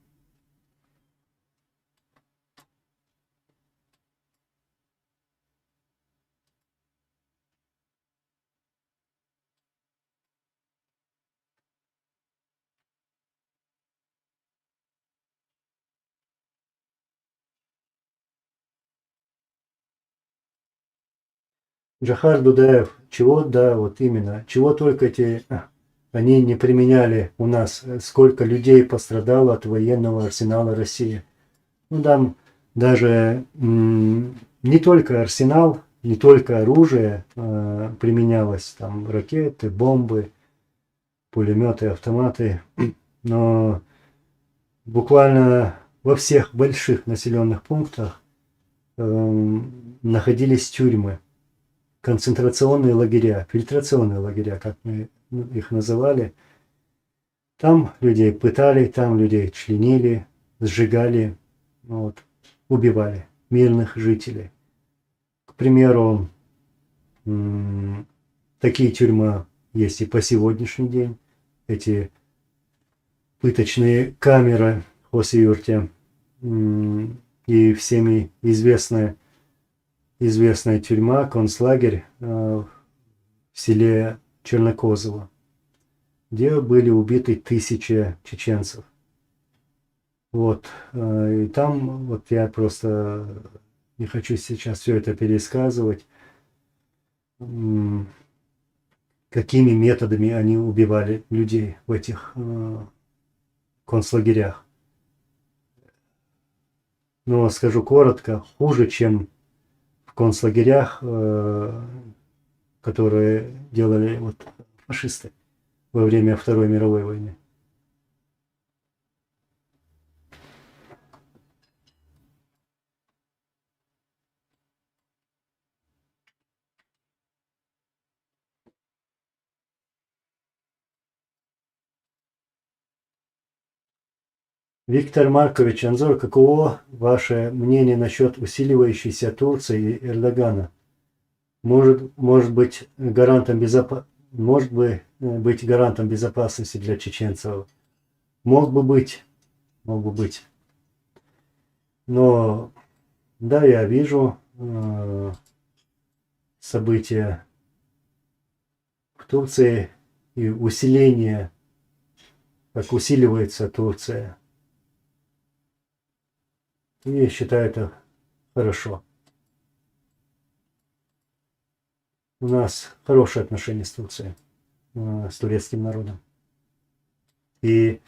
Джахар Дудаев, чего, да, вот именно, чего только они не применяли у нас, сколько людей пострадало от военного арсенала России. Ну, там даже не только арсенал, не только оружие применялось, там ракеты, бомбы, пулеметы, автоматы, но буквально во всех больших населенных пунктах находились тюрьмы, концентрационные лагеря, фильтрационные лагеря, как мы их называли. Там людей пытали, там людей членили, сжигали, вот, убивали мирных жителей. К примеру, такие тюрьмы есть и по сегодняшний день. Эти пыточные камеры в Хос-Юрте и всеми известная тюрьма, концлагерь в селе Чернокозово, где были убиты тысячи чеченцев. Вот. И там, вот я просто не хочу сейчас все это пересказывать, какими методами они убивали людей в этих концлагерях. Но скажу коротко, хуже, чем в концлагерях, которые делали вот фашисты во время Второй мировой войны. Виктор Маркович Анзор, каково ваше мнение насчет усиливающейся Турции и Эрдогана? Может быть гарантом быть гарантом безопасности для чеченцев? Мог бы быть. Но да, я вижу события в Турции и усиление, как усиливается Турция. И я считаю это хорошо. У нас хорошие отношения с Турцией, с турецким народом. И,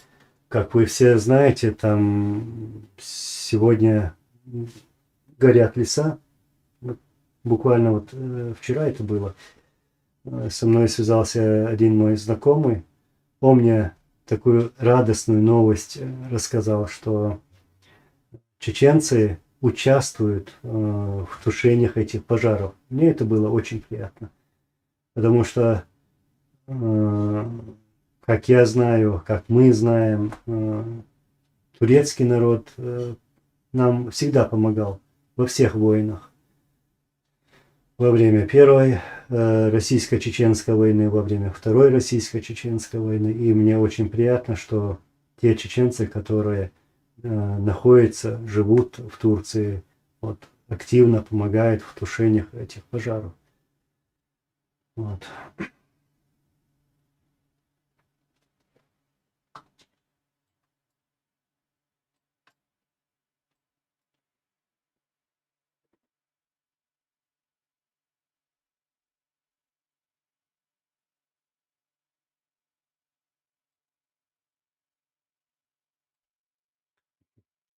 как вы все знаете, там сегодня горят леса. Буквально вот вчера это было. Со мной связался один мой знакомый. Он мне такую радостную новость рассказал, что чеченцы участвуют в тушениях этих пожаров. Мне это было очень приятно. Потому что, как я знаю, как мы знаем, турецкий народ нам всегда помогал во всех войнах. Во время Первой российско-чеченской войны, во время Второй российско-чеченской войны. И мне очень приятно, что те чеченцы, которые находятся, живут в Турции, вот, активно помогают в тушениях этих пожаров. Вот.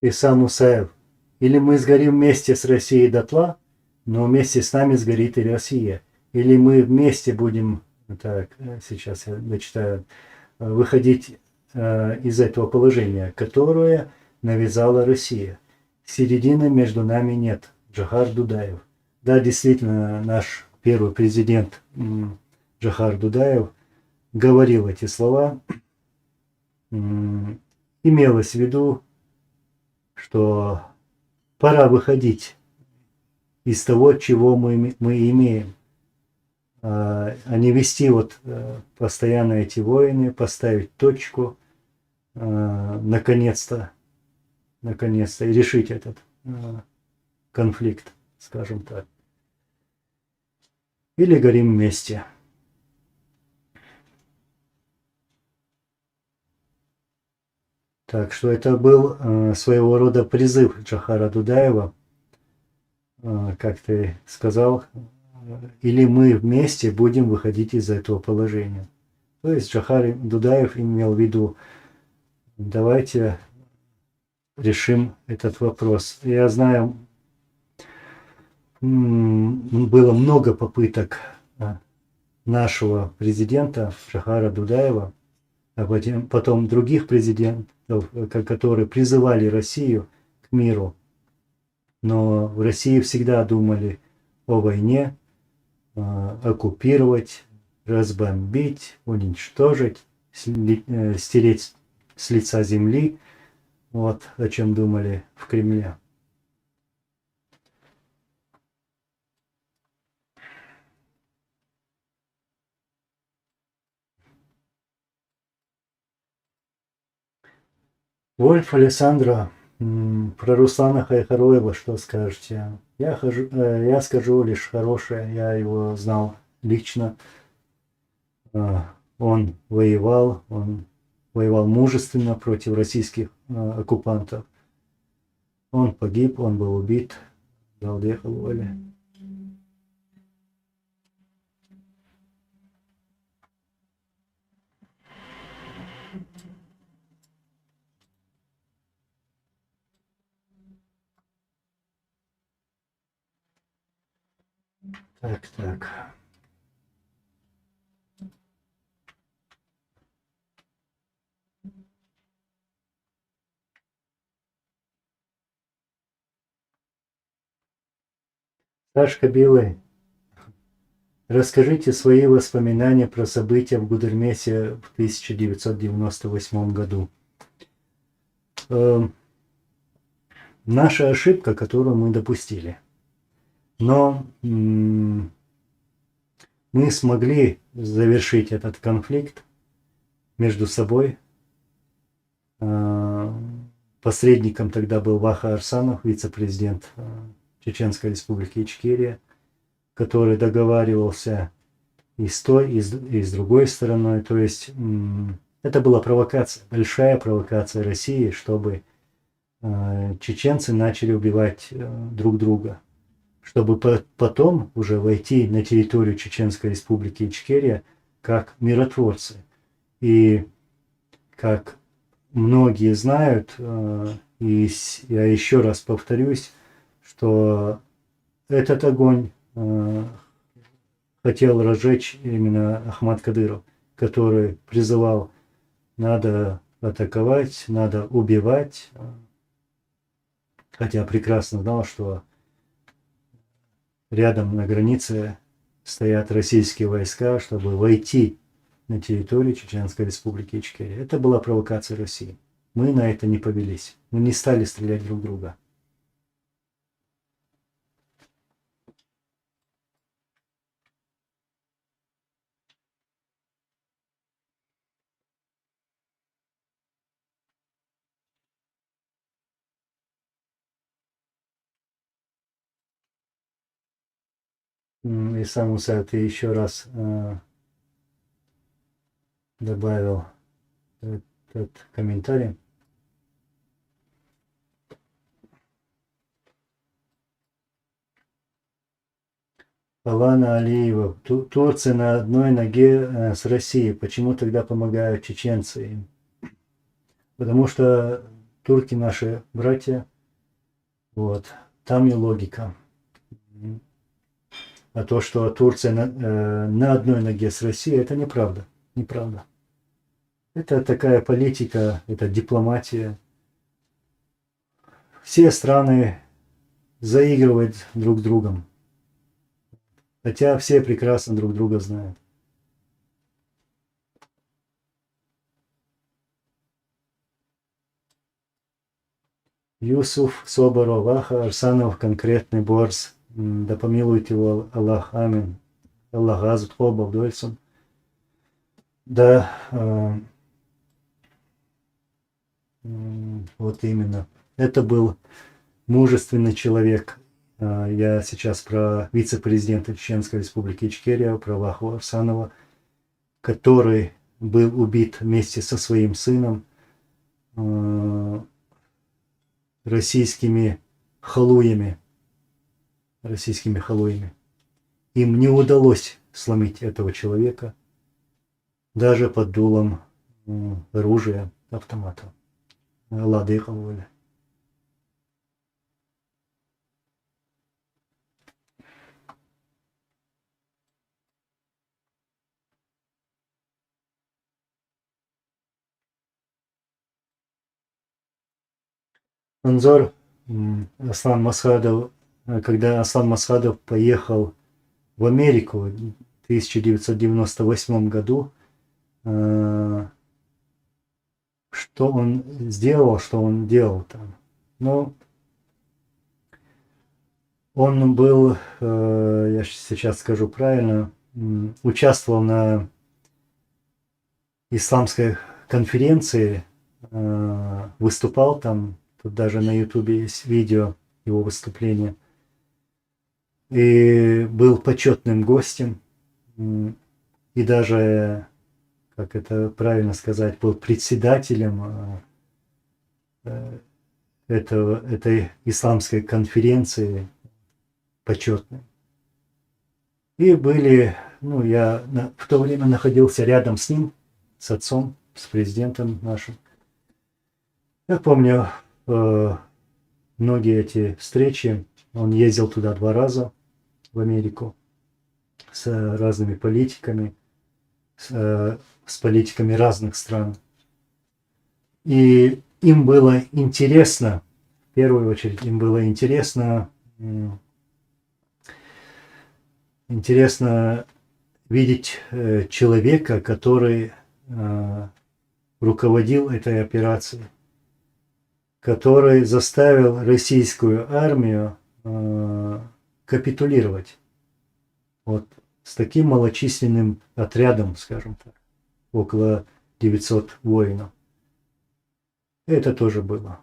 Исам Мусаев. Или мы сгорим вместе с Россией дотла, но вместе с нами сгорит и Россия. Или мы вместе будем, так, сейчас я дочитаю, выходить из этого положения, которое навязала Россия. Середины между нами нет. Джохар Дудаев. Да, действительно, наш первый президент Джохар Дудаев говорил эти слова. Имелось в виду, что пора выходить из того, чего мы имеем, а не вести вот постоянно эти войны, поставить точку, наконец-то, и решить этот конфликт, скажем так. Или горим вместе. Так что это был своего рода призыв Джохара Дудаева, как ты сказал, или мы вместе будем выходить из этого положения. То есть Джохар Дудаев имел в виду, давайте решим этот вопрос. Я знаю, было много попыток нашего президента Джохара Дудаева, а потом других президентов, которые призывали Россию к миру. Но в России всегда думали о войне, оккупировать, разбомбить, уничтожить, стереть с лица земли. Вот о чем думали в Кремле. Вольф Александра, про Руслана Хайхароева что скажете? Я скажу лишь хорошее, я его знал лично. Он воевал мужественно против российских оккупантов. Он погиб, он был убит. Далдеха воля. Так. Сашка Белый, расскажите свои воспоминания про события в Гудермесе в 1998 году. Наша ошибка, которую мы допустили. Но мы смогли завершить этот конфликт между собой. Посредником тогда был Ваха Арсанов, вице-президент Чеченской республики Ичкерия, который договаривался и с той, и с другой стороной. То есть это была провокация, большая провокация России, чтобы чеченцы начали убивать друг друга, чтобы потом уже войти на территорию Чеченской республики Ичкерия как миротворцы. И как многие знают, и я еще раз повторюсь, что этот огонь хотел разжечь именно Ахмад Кадыров, который призывал: надо атаковать, надо убивать, хотя прекрасно знал, что рядом на границе стоят российские войска, чтобы войти на территорию Чеченской республики Ичкерия. Это была провокация России. Мы на это не повелись. Мы не стали стрелять друг в друга. И сам Муса, ты еще раз добавил этот комментарий. Алана Алиева. Турция на одной ноге с Россией. Почему тогда помогают чеченцы им? Потому что турки наши братья, вот, там и логика. А то, что Турция на одной ноге с Россией, это неправда. Неправда. Это такая политика, это дипломатия. Все страны заигрывают друг с другом. Хотя все прекрасно друг друга знают. Юсуф Соборов, Аха Арсанов, конкретный борс. Да помилует его Аллах, амин. Аллах Азут Хобов Дольсон. Да, вот именно. Это был мужественный человек. Я сейчас про вице-президента Чеченской Республики Ичкерия, про Аллаху Арсанова, который был убит вместе со своим сыном российскими халуями. Им не удалось сломить этого человека даже под дулом оружия, автомата. Лады халули. Анзор Аслан Масхадов, когда Аслан Масхадов поехал в Америку в 1998 году, что он сделал, что он делал там? Ну, он был, я сейчас скажу правильно, участвовал на исламской конференции, выступал там. Тут даже на ютубе есть видео его выступления. И был почетным гостем. И даже, как это правильно сказать, был председателем этой исламской конференции почетной. И были, ну, я в то время находился рядом с ним, с отцом, с президентом нашим. Я помню, многие эти встречи, он ездил туда 2 раза, в Америку, с разными политиками, с политиками разных стран. И им было интересно, в первую очередь, им было интересно видеть человека, который руководил этой операцией, который заставил российскую армию капитулировать. Вот с таким малочисленным отрядом, скажем так, около 900 воинов. Это тоже было.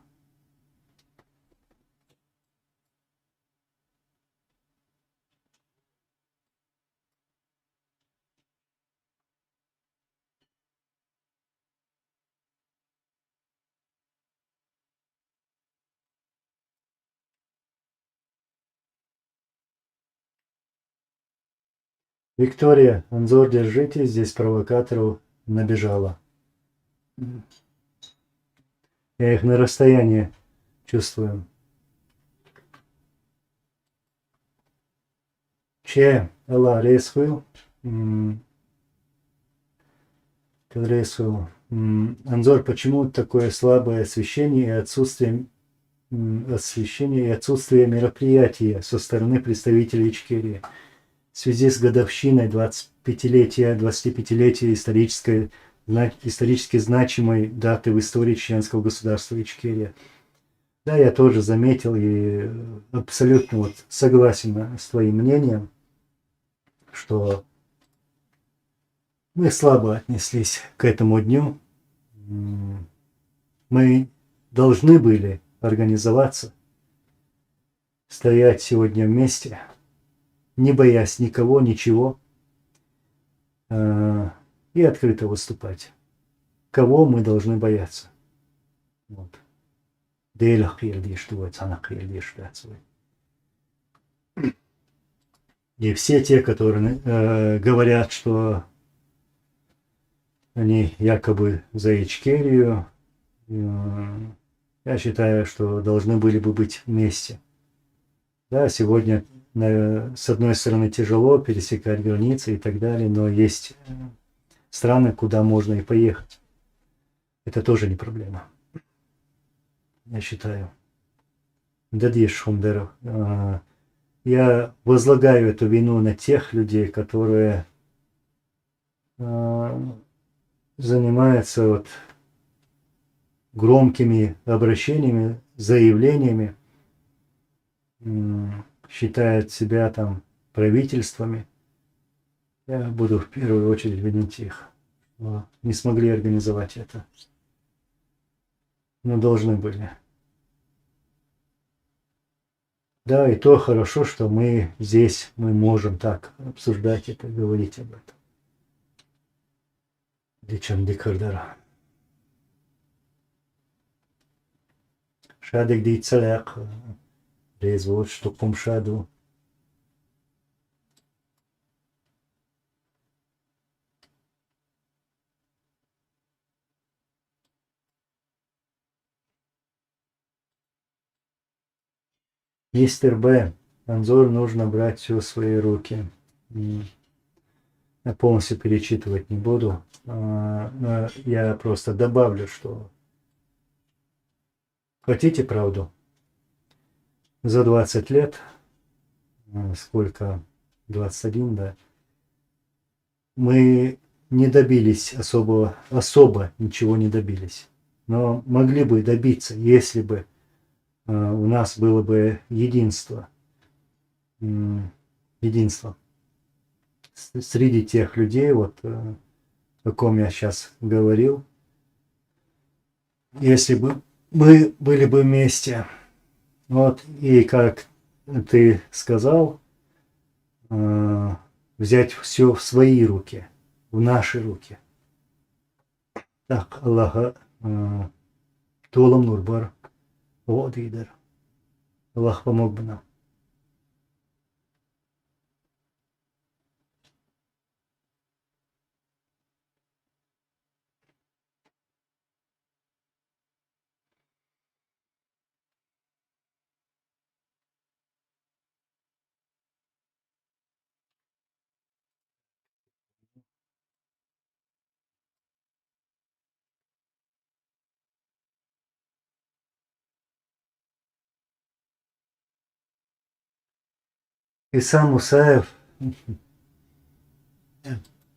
Виктория, Анзор, держите, здесь провокаторов набежало. Я их на расстоянии чувствую. Че, Алла, рейсхуил? Анзор, почему такое слабое освещение и отсутствие мероприятия со стороны представителей Ичкерии? В связи с годовщиной 25-летия исторически значимой даты в истории чеченского государства Ичкерия. Да, я тоже заметил и абсолютно вот согласен с твоим мнением, что мы слабо отнеслись к этому дню. Мы должны были организоваться, стоять сегодня вместе, не боясь никого, ничего, и открыто выступать. Кого мы должны бояться? Вот. И все те, которые говорят, что они якобы за Ичкерию, я считаю, что должны были бы быть вместе. Да, сегодня с одной стороны тяжело пересекать границы и так далее, но есть страны, куда можно и поехать. Это тоже не проблема, я считаю. Дадиш Шумдеров. Я возлагаю эту вину на тех людей, которые занимаются вот громкими обращениями, заявлениями, считают себя там правительствами. Я буду в первую очередь винить их. Не смогли организовать это. Но должны были. Да, и то хорошо, что мы здесь, мы можем так обсуждать это, говорить об этом. Личам дикардара. Шадик дийцалек, резвот, что помшаду. Мистер Б. Анзор нужно брать все в свои руки. Я полностью перечитывать не буду. Но я просто добавлю, что хотите правду? За 20 лет, сколько? 21, да. Мы не добились особо ничего не добились. Но могли бы добиться, если бы у нас было бы единство. Единство. Среди тех людей, вот о ком я сейчас говорил. Если бы мы были бы вместе. Вот, и как ты сказал, взять все в свои руки, в наши руки. Так, Аллаха Толам Нурбар, вот Идер. Аллах помог бы нам. Исам Мусаев,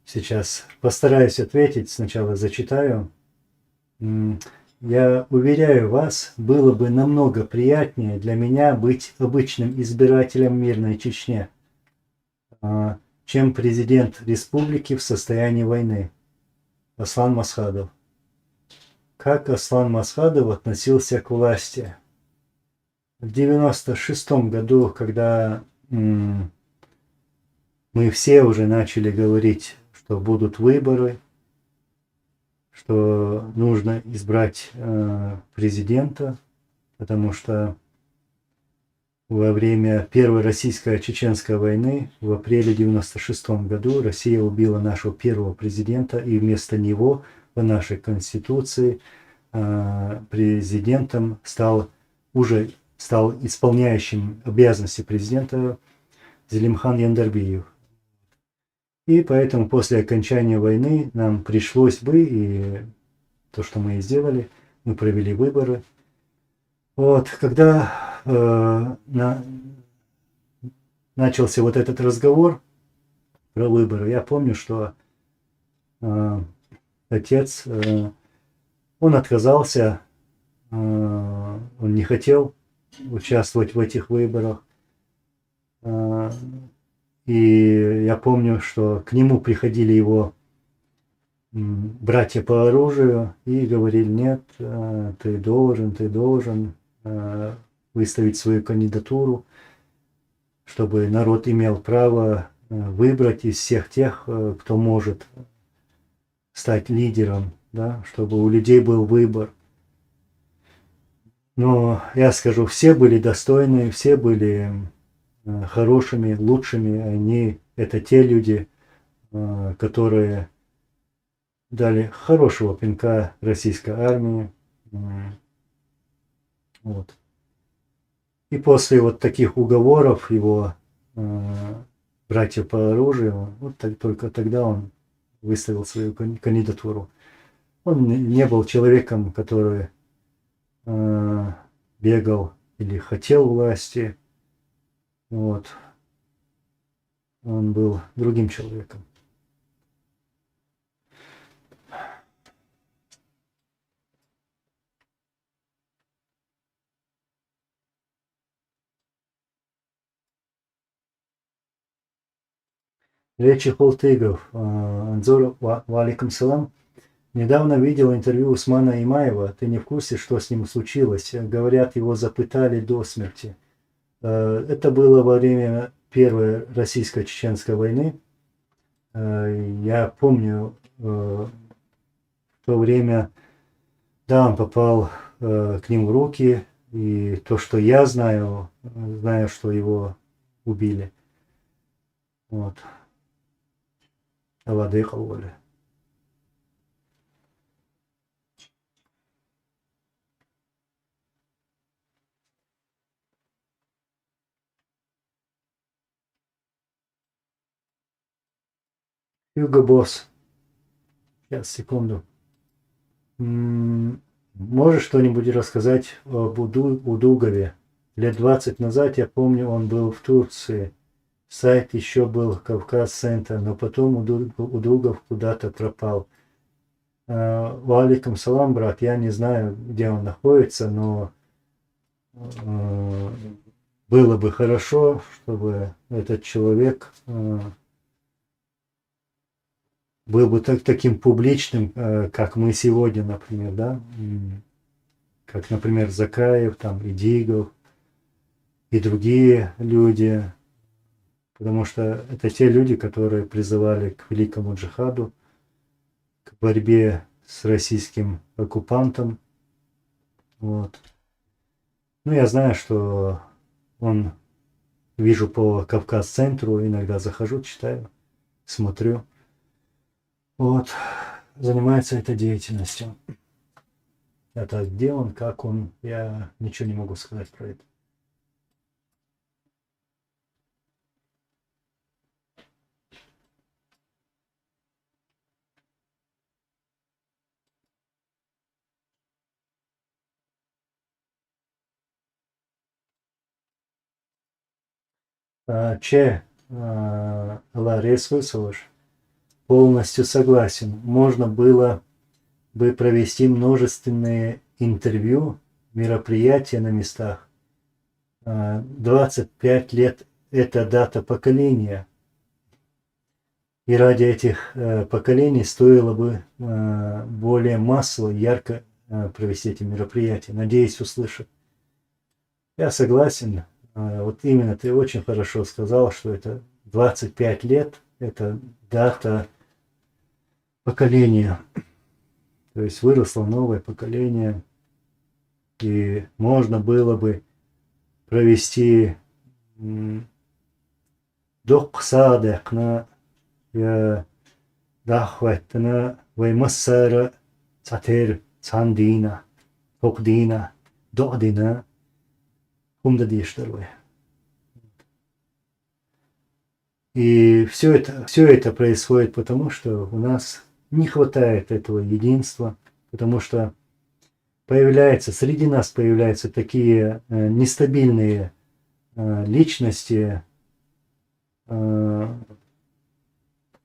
сейчас постараюсь ответить, сначала зачитаю. Я уверяю вас, было бы намного приятнее для меня быть обычным избирателем в мирной Чечне, чем президент республики в состоянии войны. Аслан Масхадов. Как Аслан Масхадов относился к власти? В 96-м году, когда мы все уже начали говорить, что будут выборы, что нужно избрать президента, потому что во время Первой российско-чеченской войны в апреле 96-м году Россия убила нашего первого президента, и вместо него по нашей конституции президентом стал исполняющим обязанности президента Зелимхан Яндарбиев. И поэтому после окончания войны нам пришлось бы, и то, что мы и сделали, мы провели выборы. Вот, когда начался вот этот разговор про выборы, я помню, что отец, он отказался, он не хотел участвовать в этих выборах. И я помню, что к нему приходили его братья по оружию и говорили: нет, ты должен выставить свою кандидатуру, чтобы народ имел право выбрать из всех тех, кто может стать лидером, да, чтобы у людей был выбор. Но я скажу, все были достойны, все были хорошими, лучшими. Это те люди, которые дали хорошего пинка российской армии. Вот. И после вот таких уговоров его братьев по оружию, вот только тогда он выставил свою кандидатуру. Он не был человеком, который бегал или хотел власти. Вот. Он был другим человеком. Речи Холтыгов. Анзор, валикум салам. Недавно видел интервью Усмана Имаева. Ты не в курсе, что с ним случилось? Говорят, его запытали до смерти. Это было во время Первой российско-чеченской войны. Я помню, в то время, да, он попал к ним в руки. И то, что я знаю, что его убили. Вот. Воды хололи. Hugo Boss. Сейчас, секунду. Можешь что-нибудь рассказать об Удугове? Лет 20 назад, я помню, он был в Турции. Сайт еще был Кавказ-центр, но потом Удугов куда-то пропал. Валикум салам, брат. Я не знаю, где он находится, но было бы хорошо, чтобы этот человек был бы таким публичным, как мы сегодня, например, да, как, например, Закаев, там, Идигов и другие люди, потому что это те люди, которые призывали к великому джихаду, к борьбе с российским оккупантом. Вот. Ну, я знаю, что он, вижу по Кавказ-центру, иногда захожу, читаю, смотрю. Вот, занимается этой деятельностью. Это где он, как он, я ничего не могу сказать про это. Че, Ларис Высылыш, полностью согласен. Можно было бы провести множественные интервью, мероприятия на местах. 25 лет – это дата поколения. И ради этих поколений стоило бы более массово, ярко провести эти мероприятия. Надеюсь, услышат. Я согласен. Вот именно ты очень хорошо сказал, что это 25 лет – это дата поколения. То есть выросло новое поколение, и можно было бы провести доксадекна дахветтна ваймассара цатер цандина токдина додина умдадиштарве. И все это происходит потому, что у нас не хватает этого единства, потому что среди нас появляются такие нестабильные личности,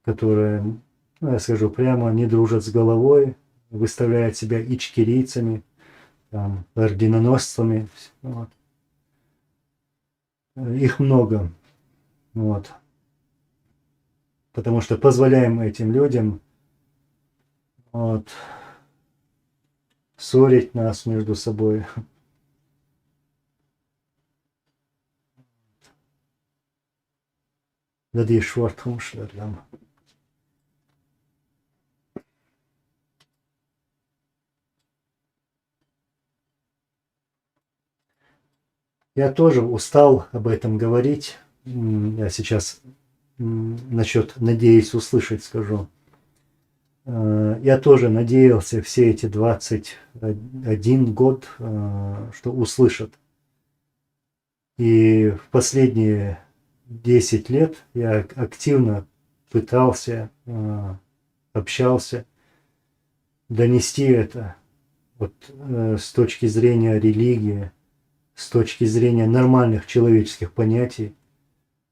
которые, ну, я скажу прямо, не дружат с головой, выставляют себя ичкерийцами, там, орденоносцами. Вот. Их много. Вот. Потому что позволяем этим людям вот, ссорить нас между собой. Dat is zwart omslagen. Я тоже устал об этом говорить. Я сейчас насчет «надеюсь услышать» скажу. Я тоже надеялся все эти 21 год, что услышат. И в последние 10 лет я активно пытался, общался, донести это вот, с точки зрения религии, с точки зрения нормальных человеческих понятий,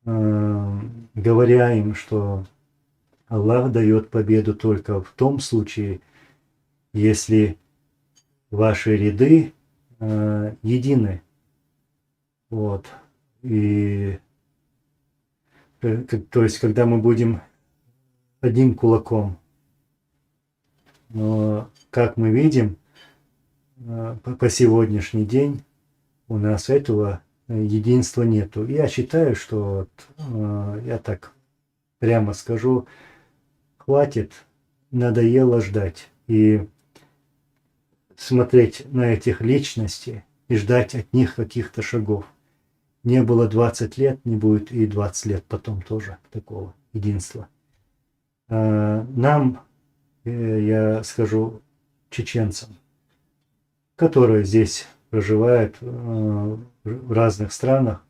говоря им, что Аллах дает победу только в том случае, если ваши ряды едины. Вот. И то есть, когда мы будем одним кулаком. Но, как мы видим, по сегодняшний день у нас этого единства нету. Я считаю, что я так прямо скажу, хватит, надоело ждать и смотреть на этих личностей и ждать от них каких-то шагов. Не было 20 лет, не будет и 20 лет потом тоже такого единства. Нам, я скажу, чеченцам, которые здесь проживают в разных странах,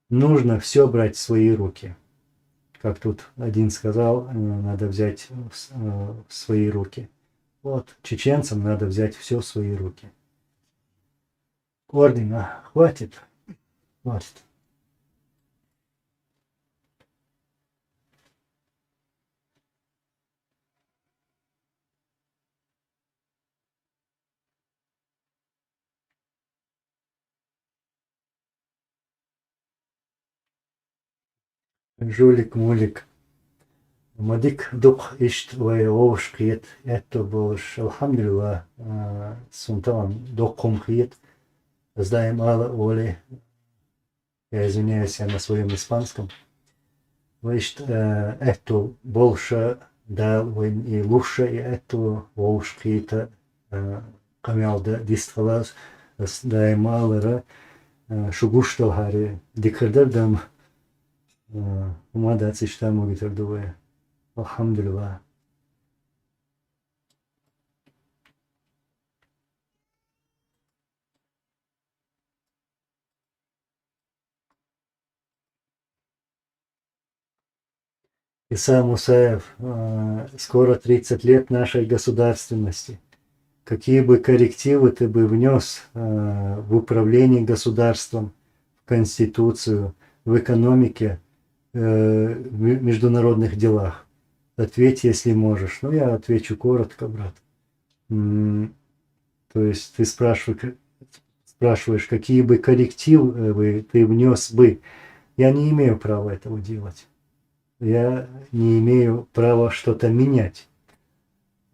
нужно все брать в свои руки. Как тут один сказал, надо взять в свои руки. Вот, чеченцам надо взять все в свои руки. Ордена хватит? Хватит. Жулик, мулик. Мадик дух ишт вайовш киет. Это больше, алхамдулилlah, сунтан доком киет. Знаем ала оли. Я извиняюсь, я на своем испанском. Вишт, это больше дал вин и лучше, и это волш киета. Камял да дистралас. Знаем ала шугуштал хари. Дикардардам. Умада циштаму гитардувая. Алхамдулилlah. Иса Мусаев, скоро 30 лет нашей государственности. Какие бы коррективы ты бы внес в управлении государством, в Конституцию, в экономике, в международных делах? Ответь, если можешь. Ну, я отвечу коротко, брат. То есть ты спрашиваешь, какие бы коррективы ты внес бы. Я не имею права этого делать. Я не имею права что-то менять.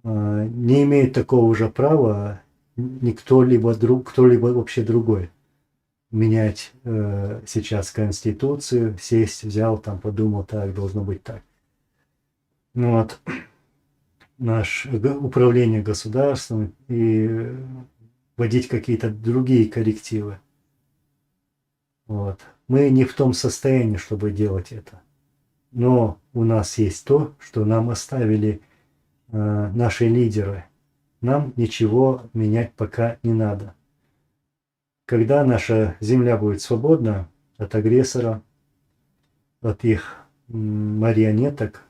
Не имеет такого же права кто-либо вообще другой менять сейчас Конституцию, сесть, взял, там подумал, так, должно быть так. Ну вот, наше управление государством и вводить какие-то другие коррективы. Вот. Мы не в том состоянии, чтобы делать это. Но у нас есть то, что нам оставили наши лидеры. Нам ничего менять пока не надо. Когда наша земля будет свободна от агрессора, от их марионеток,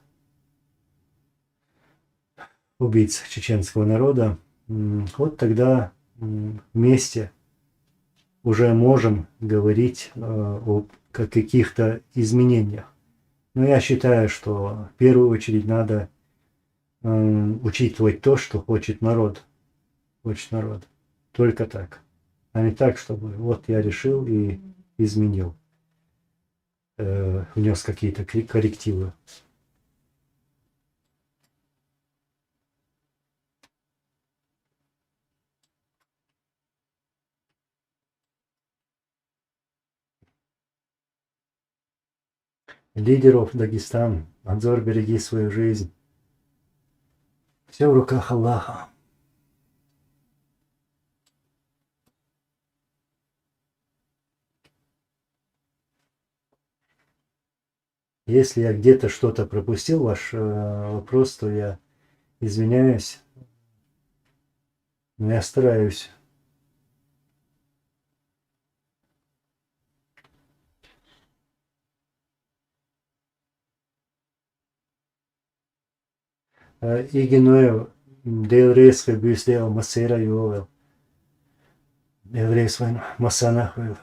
убийц чеченского народа, вот тогда вместе уже можем говорить о каких-то изменениях. Но я считаю, что в первую очередь надо учитывать то, что хочет народ. Хочет народ. Только так. А не так, чтобы вот я решил и изменил. Внес какие-то коррективы. Лидеров Дагестан. Анзор, береги свою жизнь. Все в руках Аллаха. Если я где-то что-то пропустил, ваш вопрос, то я Извиняюсь, но я стараюсь. Igen delreiz, kad bijis Dieva masīra, jo vēl delreiz vai masanāk vēl.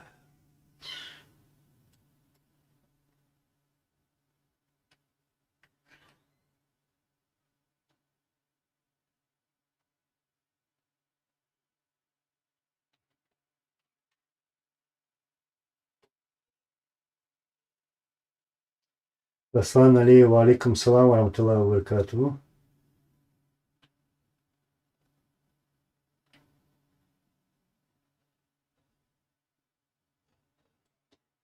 Аслан алейкум, ва алейкум салам, ва рахматуллахи ва баракатуху.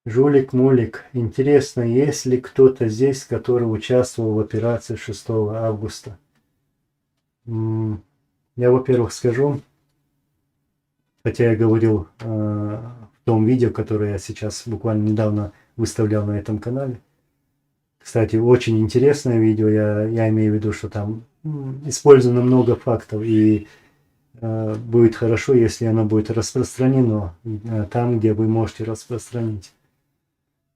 Жулик Мулик, интересно, есть ли кто-то здесь, который участвовал в операции 6 августа? Я, во-первых, скажу, хотя я говорил в том видео, которое я сейчас буквально недавно выставлял на этом канале. Кстати, очень интересное видео, я имею в виду, что там использовано много фактов, и будет хорошо, если оно будет распространено там, где вы можете распространить.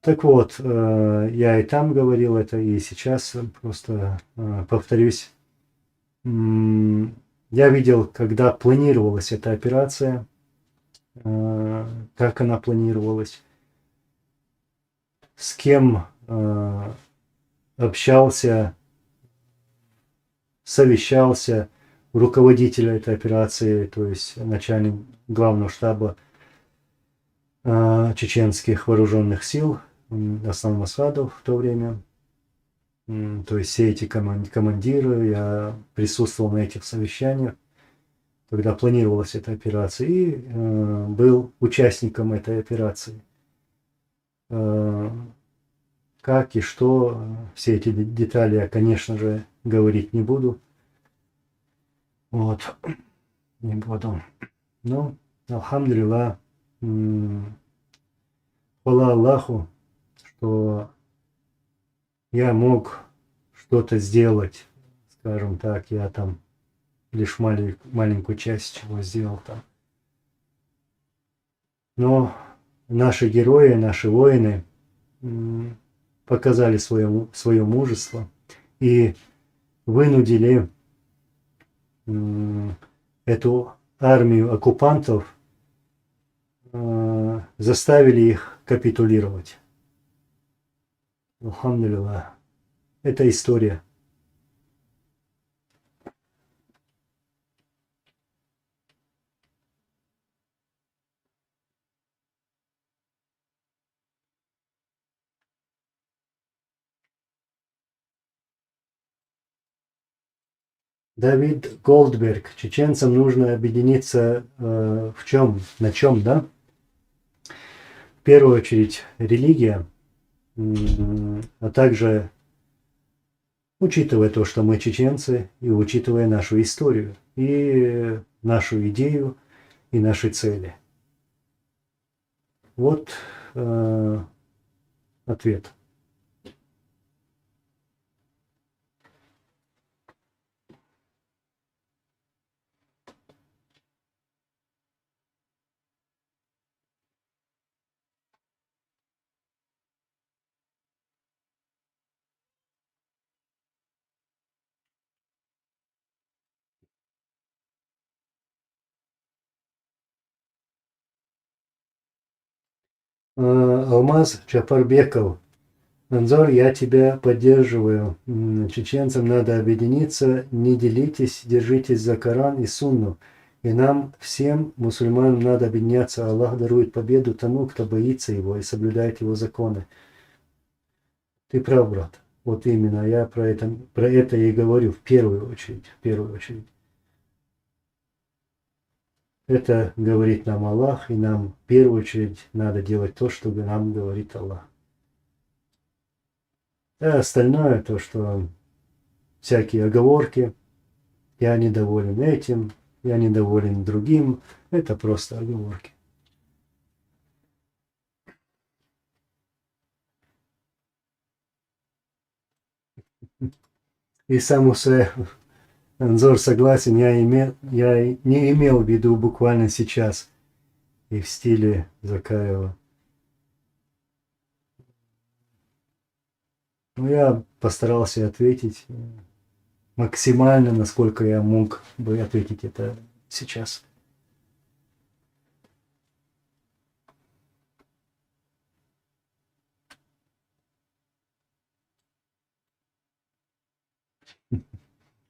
Так вот, я и там говорил это, и сейчас просто повторюсь. Я видел, когда планировалась эта операция, как она планировалась, с кем общался, совещался руководитель этой операции, то есть начальник главного штаба чеченских вооруженных сил, Аслан Масхадов в то время. То есть все эти командиры, я присутствовал на этих совещаниях, когда планировалась эта операция, и был участником этой операции. Как и что, все эти детали я, конечно же, говорить не буду. Вот, не буду. Но, алхамдулилlah, хвала Аллаху, что я мог что-то сделать, скажем так, я там лишь маленькую часть чего сделал там. Но наши герои, наши воины показали свое мужество и вынудили эту армию оккупантов, заставили их капитулировать. Алхамдулилlah. Это история. Давид Голдберг. Чеченцам нужно объединиться в чем? На чем, да? В первую очередь религия, а также учитывая то, что мы чеченцы, и учитывая нашу историю, и нашу идею, и наши цели. Вот ответ. Алмаз Чапарбеков. Анзор, я тебя поддерживаю. Чеченцам надо объединиться, не делитесь, держитесь за Коран и Сунну. И нам, всем мусульманам, надо объединяться. Аллах дарует победу тому, кто боится его и соблюдает его законы. Ты прав, брат. Вот именно, я про это и говорю в первую очередь. В первую очередь. Это говорит нам Аллах, и нам в первую очередь надо делать то, что нам говорит Аллах. А остальное, то, что всякие оговорки, я недоволен этим, я недоволен другим, это просто оговорки. И сам Усе Анзор, согласен, я не имел в виду буквально сейчас и в стиле Закаева. Ну, я постарался ответить максимально, насколько я мог бы ответить это сейчас.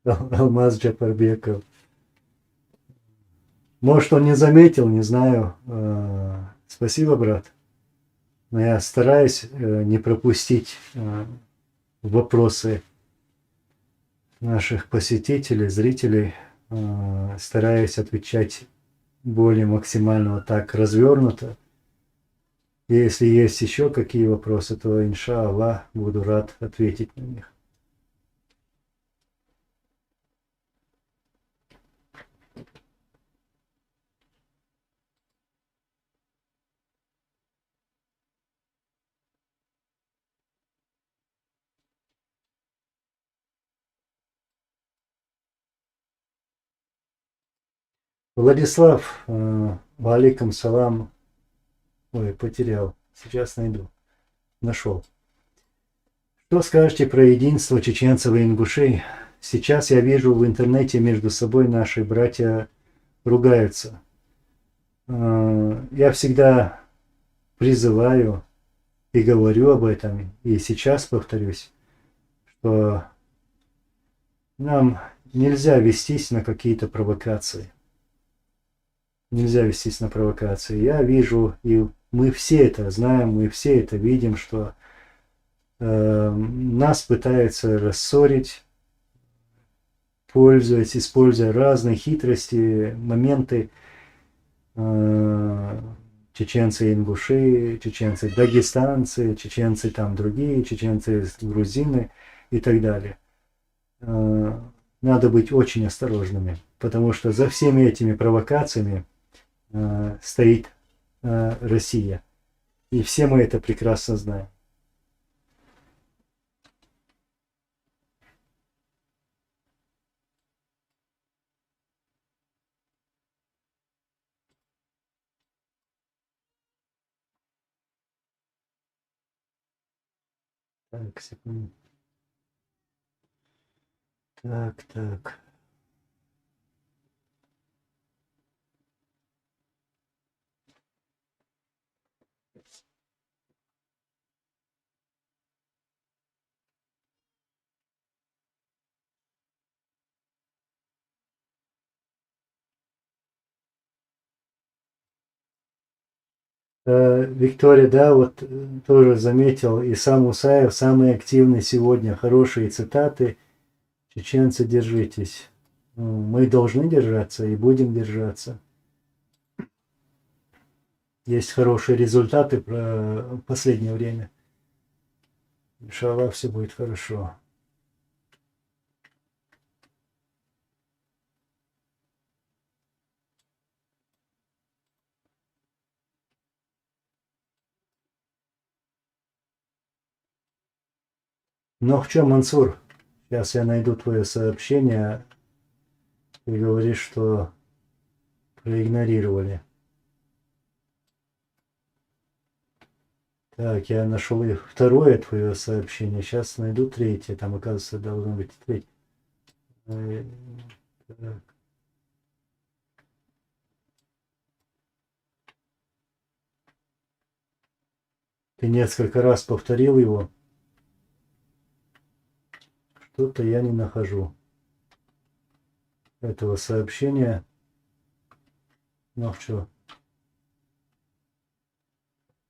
Алмаз Джапарбеков. Может, он не заметил, не знаю. Спасибо, брат. Но я стараюсь не пропустить вопросы наших посетителей, зрителей. Стараюсь отвечать более максимально вот так развернуто. Если есть еще какие вопросы, то, иншаллах, буду рад ответить на них. Владислав, валикум салам. Ой, потерял. Сейчас найду. Нашел. Что скажете про единство чеченцев и ингушей? Сейчас я вижу в интернете между собой наши братья ругаются. Я всегда призываю и говорю об этом, и сейчас повторюсь, что нам нельзя вестись на какие-то провокации. Нельзя вестись на провокации. Я вижу, и мы все это знаем, мы все это видим, что нас пытаются рассорить, используя разные хитрости, моменты. Чеченцы ингуши, чеченцы дагестанцы, чеченцы там другие, чеченцы грузины и так далее. Надо быть очень осторожными, потому что за всеми этими провокациями стоит Россия. И все мы это прекрасно знаем. Так, секунду. Так. Виктория, да, вот тоже заметил, и сам Усаев самый активный сегодня, хорошие цитаты. Чеченцы, держитесь. Мы должны держаться и будем держаться. Есть хорошие результаты в последнее время. Иншаллах, все будет хорошо. Но в чем, Мансур? Сейчас я найду твое сообщение. Ты говоришь, что проигнорировали. Так, я нашел и второе твое сообщение. Сейчас найду третье. Там, оказывается, должно быть третье. Так. Ты несколько раз повторил его. Что-то я не нахожу этого сообщения. Ну что?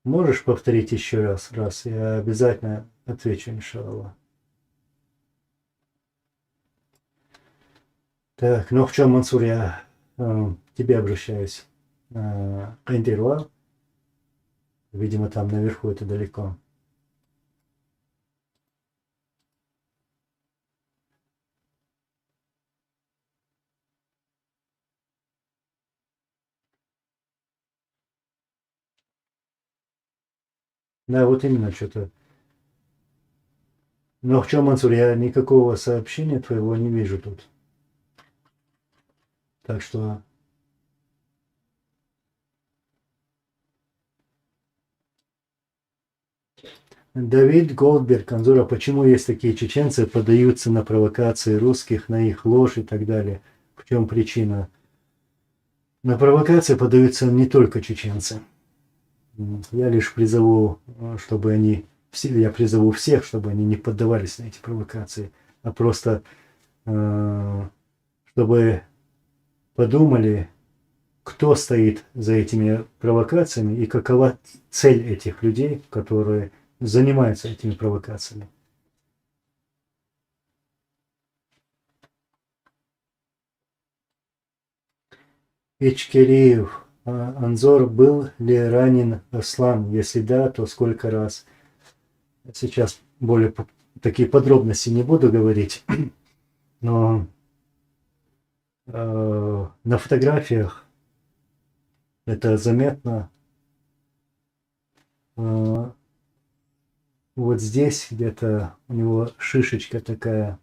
Можешь повторить еще раз? Я обязательно отвечу, иншаллах. Так, ну в чем, Мансур, я к тебе обращаюсь. Кайндируа. Видимо, там наверху, это далеко. Да, вот именно что-то. Но в чем, Мансур, я никакого сообщения твоего не вижу тут. Так что Давид Голдберг, Анзора, почему есть такие чеченцы, поддаются на провокации русских, на их ложь и так далее? В чем причина? На провокации поддаются не только чеченцы. Я лишь призову, чтобы они, я призову всех, чтобы они не поддавались на эти провокации, а просто чтобы подумали, кто стоит за этими провокациями и какова цель этих людей, которые занимаются этими провокациями. Ичкериев, Анзор, был ли ранен Аслан? Если да, то сколько раз? Сейчас более такие подробности не буду говорить, но на фотографиях это заметно. Вот здесь где-то у него шишечка такая,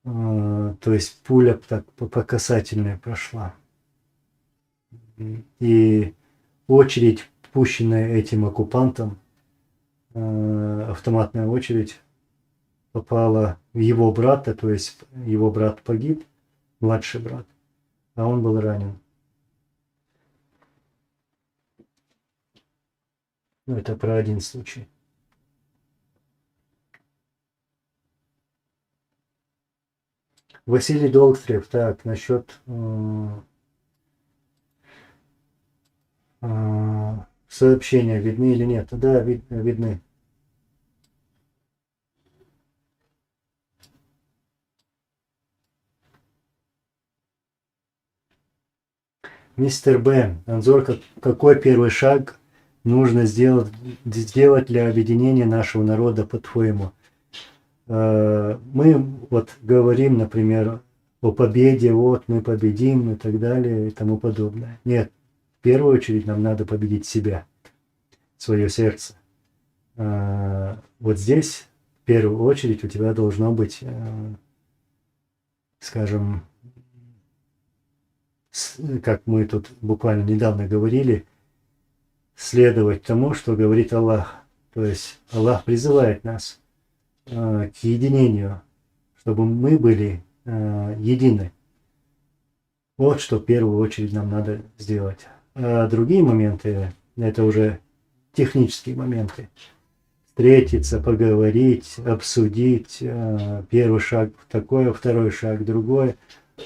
то есть пуля так по касательной прошла. И очередь, пущенная этим оккупантом, автоматная очередь, попала в его брата, то есть его брат погиб, младший брат, а он был ранен. Ну, это про один случай. Василий Долгстрев, так, насчет сообщения, видны или нет? Да, видны. Мистер Б, Анзор, какой первый шаг нужно сделать для объединения нашего народа, по-твоему? Мы вот говорим, например, о победе, вот мы победим и так далее и тому подобное. Нет, в первую очередь нам надо победить себя, свое сердце. Вот здесь, в первую очередь, у тебя должно быть, скажем, как мы тут буквально недавно говорили, следовать тому, что говорит Аллах. То есть Аллах призывает нас к единению, чтобы мы были едины. Вот что в первую очередь нам надо сделать. А другие моменты, это уже технические моменты. Встретиться, поговорить, обсудить. Первый шаг такой, второй шаг другой.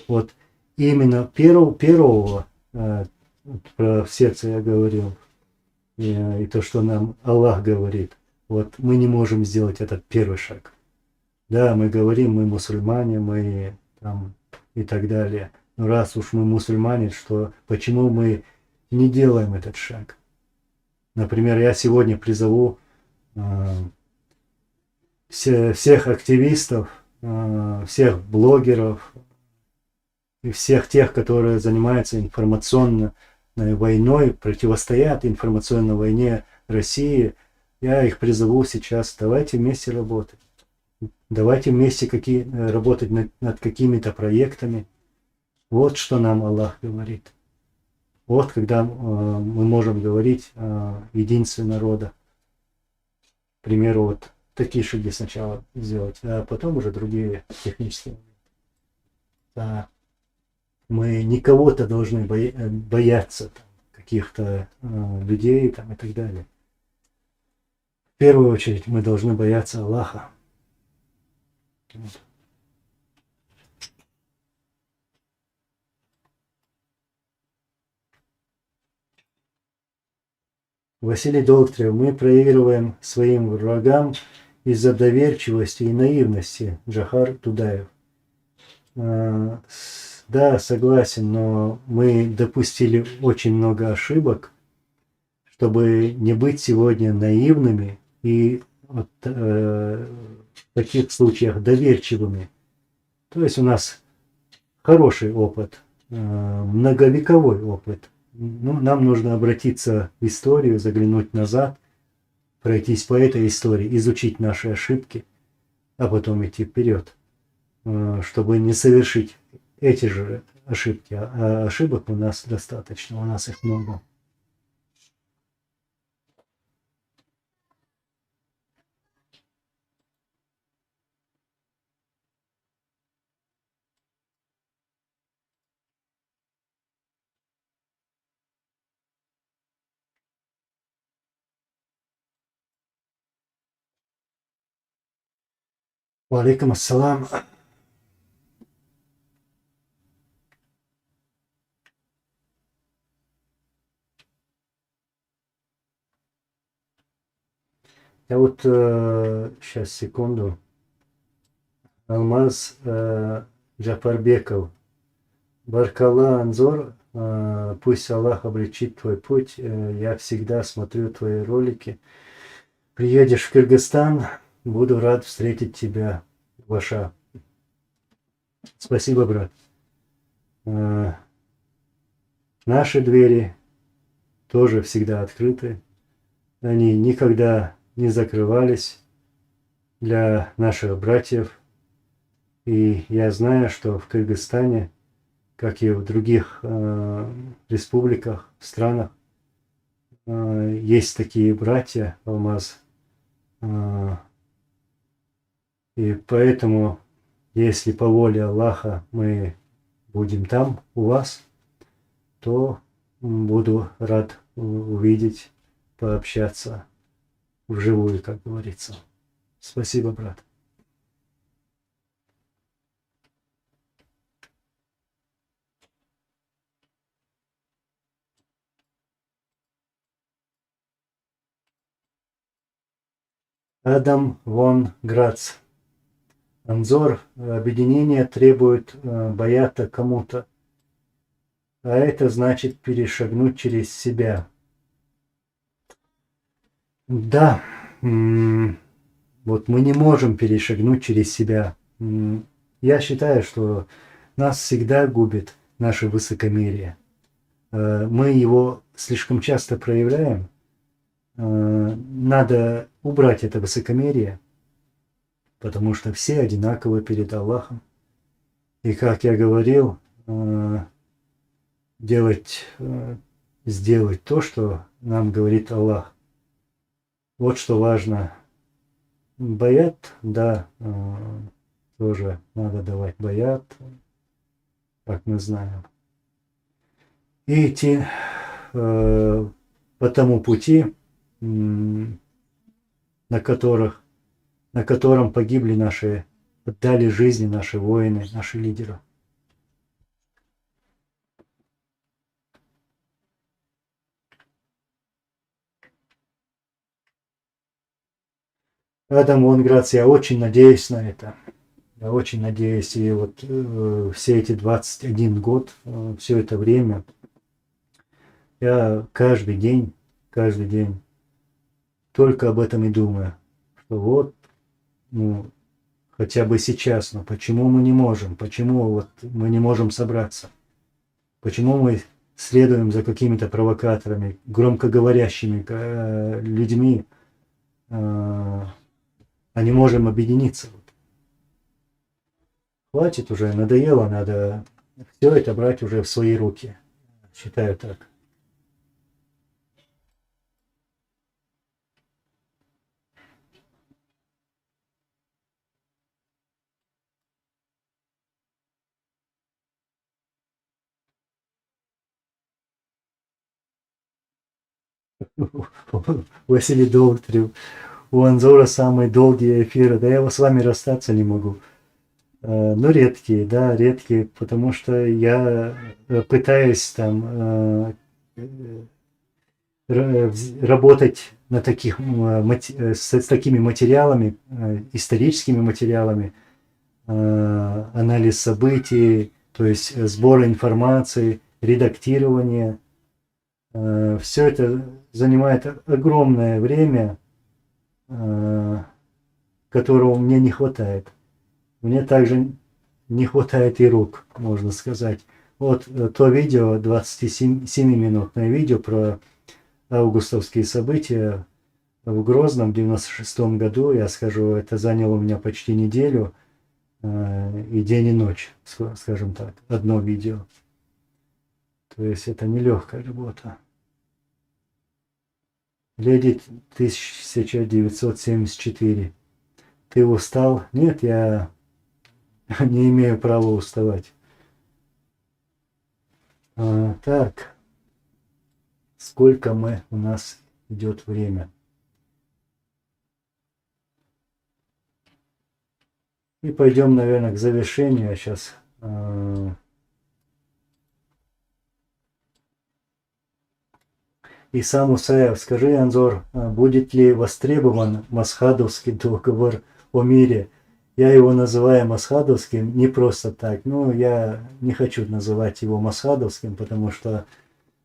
Вот именно первого про сердце я говорил, и то, что нам Аллах говорит. Вот мы не можем сделать этот первый шаг. Да, мы говорим, мы мусульмане, мы там и так далее. Но раз уж мы мусульмане, что почему мы не делаем этот шаг? Например, я сегодня призову всех активистов, всех блогеров и всех тех, которые занимаются информационной войной, противостоят информационной войне России. Я их призову сейчас, давайте вместе работать. Давайте вместе работать над какими-то проектами. Вот что нам Аллах говорит. Вот когда мы можем говорить о единстве народа. К примеру, вот такие шаги сначала сделать, а потом уже другие технические. Да. Мы не кого-то должны бояться, там, каких-то людей там, и так далее. В первую очередь мы должны бояться Аллаха. Вот. Василий Долгтрев, мы проигрываем своим врагам из-за доверчивости и наивности. Джахар Тудаев. Да, согласен, но мы допустили очень много ошибок, чтобы не быть сегодня наивными и вот, в таких случаях доверчивыми. То есть у нас хороший опыт, многовековой опыт. Ну, нам нужно обратиться в историю, заглянуть назад, пройтись по этой истории, изучить наши ошибки, а потом идти вперед, чтобы не совершить эти же ошибки, а ошибок у нас достаточно, у нас их много. Валейкум ассалам. Я вот сейчас секунду. Алмаз Джафарбеков. Баркалла Анзор, пусть Аллах облегчит твой путь. Я всегда смотрю твои ролики. Приедешь в Кыргызстан, буду рад встретить тебя, Ваша. Спасибо, брат. Наши двери тоже всегда открыты. Они никогда не закрывались для наших братьев. И я знаю, что в Кыргызстане, как и в других республиках, странах, есть такие братья, Алмаз. И поэтому, если по воле Аллаха мы будем там, у вас, то буду рад увидеть, пообщаться вживую, как говорится. Спасибо, брат. Адам Вон Грац. Анзор, объединение требует баята кому-то, а это значит перешагнуть через себя. Да, вот мы не можем перешагнуть через себя. Я считаю, что нас всегда губит наше высокомерие. Мы его слишком часто проявляем. Надо убрать это высокомерие, потому что все одинаковы перед Аллахом. И как я говорил, сделать то, что нам говорит Аллах. Вот что важно. Баят, да, тоже надо давать баят, как мы знаем. И идти по тому пути, на котором погибли наши, отдали жизни наши воины, наши лидеры. Адам Вонградс, я очень надеюсь на это. Я очень надеюсь. И вот все эти 21 год, все это время, я каждый день только об этом и думаю. Что вот, хотя бы сейчас, но почему мы не можем? Почему вот мы не можем собраться? Почему мы следуем за какими-то провокаторами, громкоговорящими людьми, а не можем объединиться? Хватит уже, надоело, надо все это брать уже в свои руки. Считаю так. Василий Долготрев. У Анзора самые долгие эфиры. Да я с вами расстаться не могу. Ну, редкие, да, редкие, потому что я пытаюсь там работать на таких, с такими материалами, историческими материалами, анализ событий, то есть сбор информации, редактирование. Все это занимает огромное время, которого мне не хватает. Мне также не хватает и рук, можно сказать. Вот то видео, 27-минутное видео про августовские события в Грозном в 96 году, я скажу, это заняло у меня почти неделю. и день и ночь, скажем так, одно видео. То есть это нелегкая работа. Леди 1974. Ты устал? Нет, я не имею права уставать. Так, сколько у нас идет время? И пойдем, наверное, к завершению. Сейчас Иса Мусаев, скажи, Анзор, будет ли востребован Масхадовский договор о мире? Я его называю Масхадовским не просто так. Ну, я не хочу называть его Масхадовским, потому что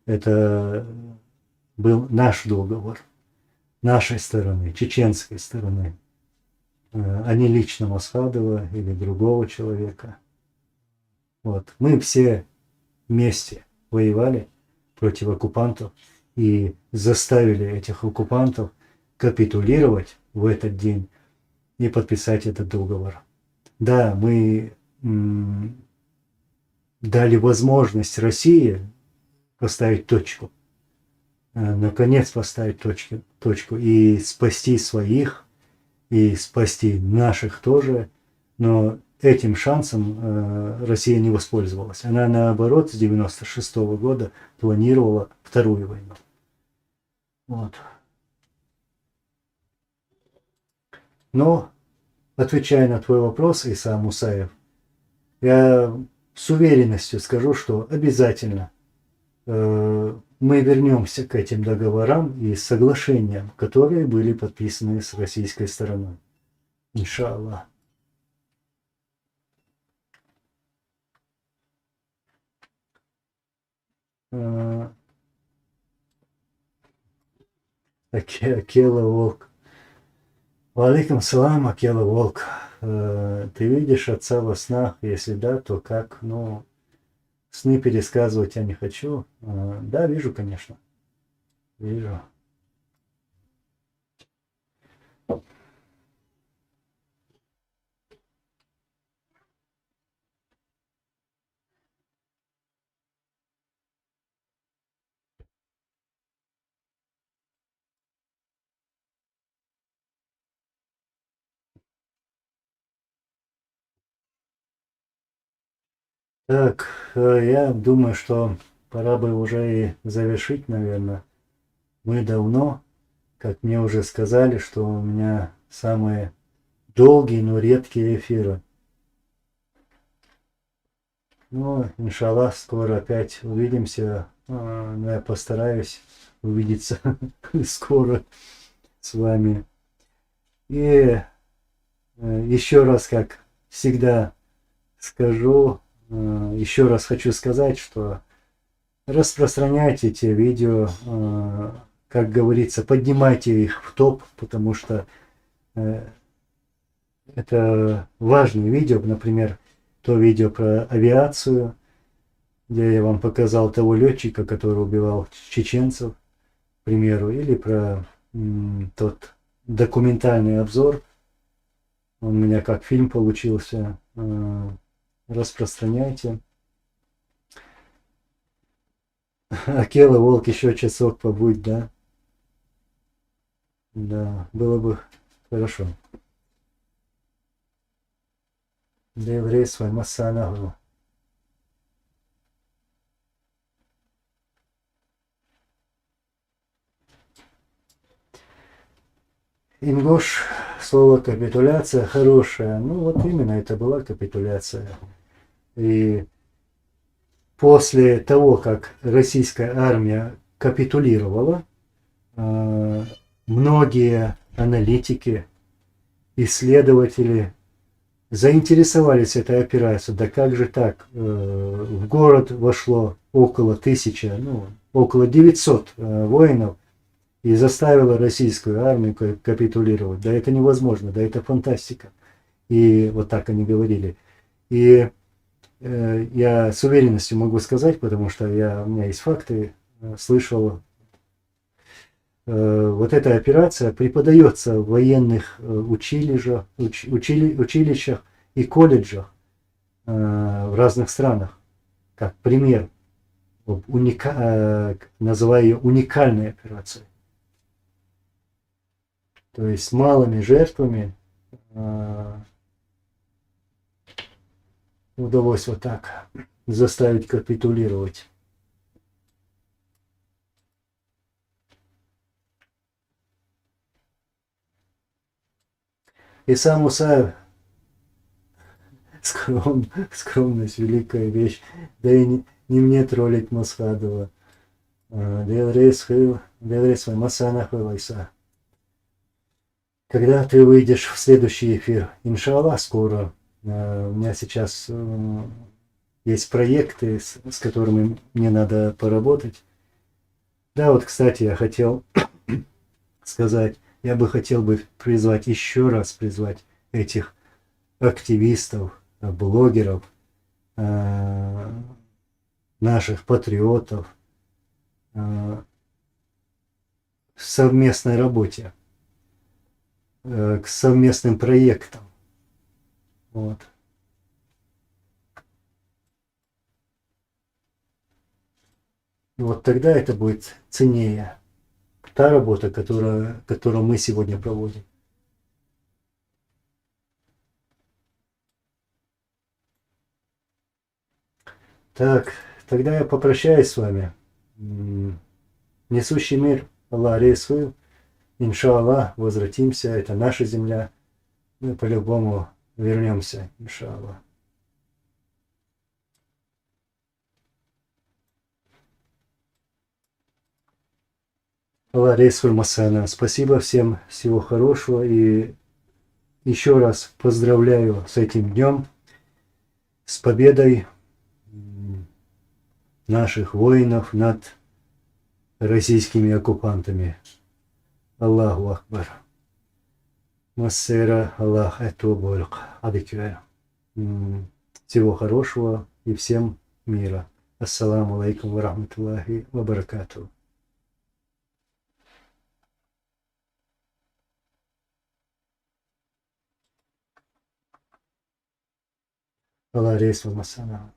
это был наш договор, нашей стороны, чеченской стороны, а не лично Масхадова или другого человека. Вот. Мы все вместе воевали против оккупантов и заставили этих оккупантов капитулировать в этот день и подписать этот договор. Да, мы дали возможность России поставить точку, наконец поставить точку и спасти своих, и спасти наших тоже, но этим шансом Россия не воспользовалась. Она, наоборот, с 1996 года планировала вторую войну. Вот. Но, отвечая на твой вопрос, Иса Мусаев, я с уверенностью скажу, что обязательно мы вернемся к этим договорам и соглашениям, которые были подписаны с российской стороной. Иншаллах. Акела Волк. Валикум салам, Акела Волк. Ты видишь отца во снах? Если да, то как? Ну, сны пересказывать я не хочу. Да, вижу, конечно. Вижу. Так, я думаю, что пора бы уже и завершить, наверное. Мы давно, как мне уже сказали, что у меня самые долгие, но редкие эфиры. Ну, иншаллах, скоро опять увидимся. Но я постараюсь увидеться скоро с вами. И еще раз, как всегда, скажу, еще раз хочу сказать, что распространяйте те видео, как говорится, поднимайте их в топ, потому что это важные видео, например, то видео про авиацию, где я вам показал того летчика, который убивал чеченцев, к примеру, или про тот документальный обзор. Он у меня как фильм получился. Распространяйте. Акела, Волк, еще часок побудь, да? Да, было бы хорошо. Деврей свой массанагу. Ингош, слово капитуляция хорошее. Ну вот именно это была капитуляция. И после того, как российская армия капитулировала, многие аналитики, исследователи заинтересовались этой операцией. Да как же так? В город вошло около 1000, ну, около 900 воинов и заставило российскую армию капитулировать. Да это невозможно, да это фантастика. И вот так они говорили. И я с уверенностью могу сказать, потому что у меня есть факты, слышал, вот эта операция преподается в военных училищах и колледжах в разных странах, как пример, называя ее уникальной операцией. То есть с малыми жертвами удалось вот так заставить капитулировать. И сам Мусаев, скромность великая вещь, да и не мне троллить Масхадова. Когда ты выйдешь в следующий эфир? Иншаллах, скоро. У меня сейчас есть проекты, с которыми мне надо поработать. Да, вот, кстати, я хотел сказать, я бы хотел бы призвать, еще раз призвать этих активистов, блогеров, наших патриотов в совместной работе, к совместным проектам. Вот. Вот тогда это будет ценнее. Та работа, которую мы сегодня проводим. Так, тогда я попрощаюсь с вами. Несущий мир, Аллах рейсую. Иншаллах, возвратимся, это наша земля. Мы по-любому вернемся, иншаллах. Аллах рейсую Масана. Спасибо всем, всего хорошего. И еще раз поздравляю с этим днем, с победой наших воинов над российскими оккупантами. Аллаху Акбар. Массера Аллах Этубульк Адикюэ. Всего хорошего и всем мира. Ассаламу алейкум ва рахматуллахи ва баракатуху. Аллах рейс ва масана.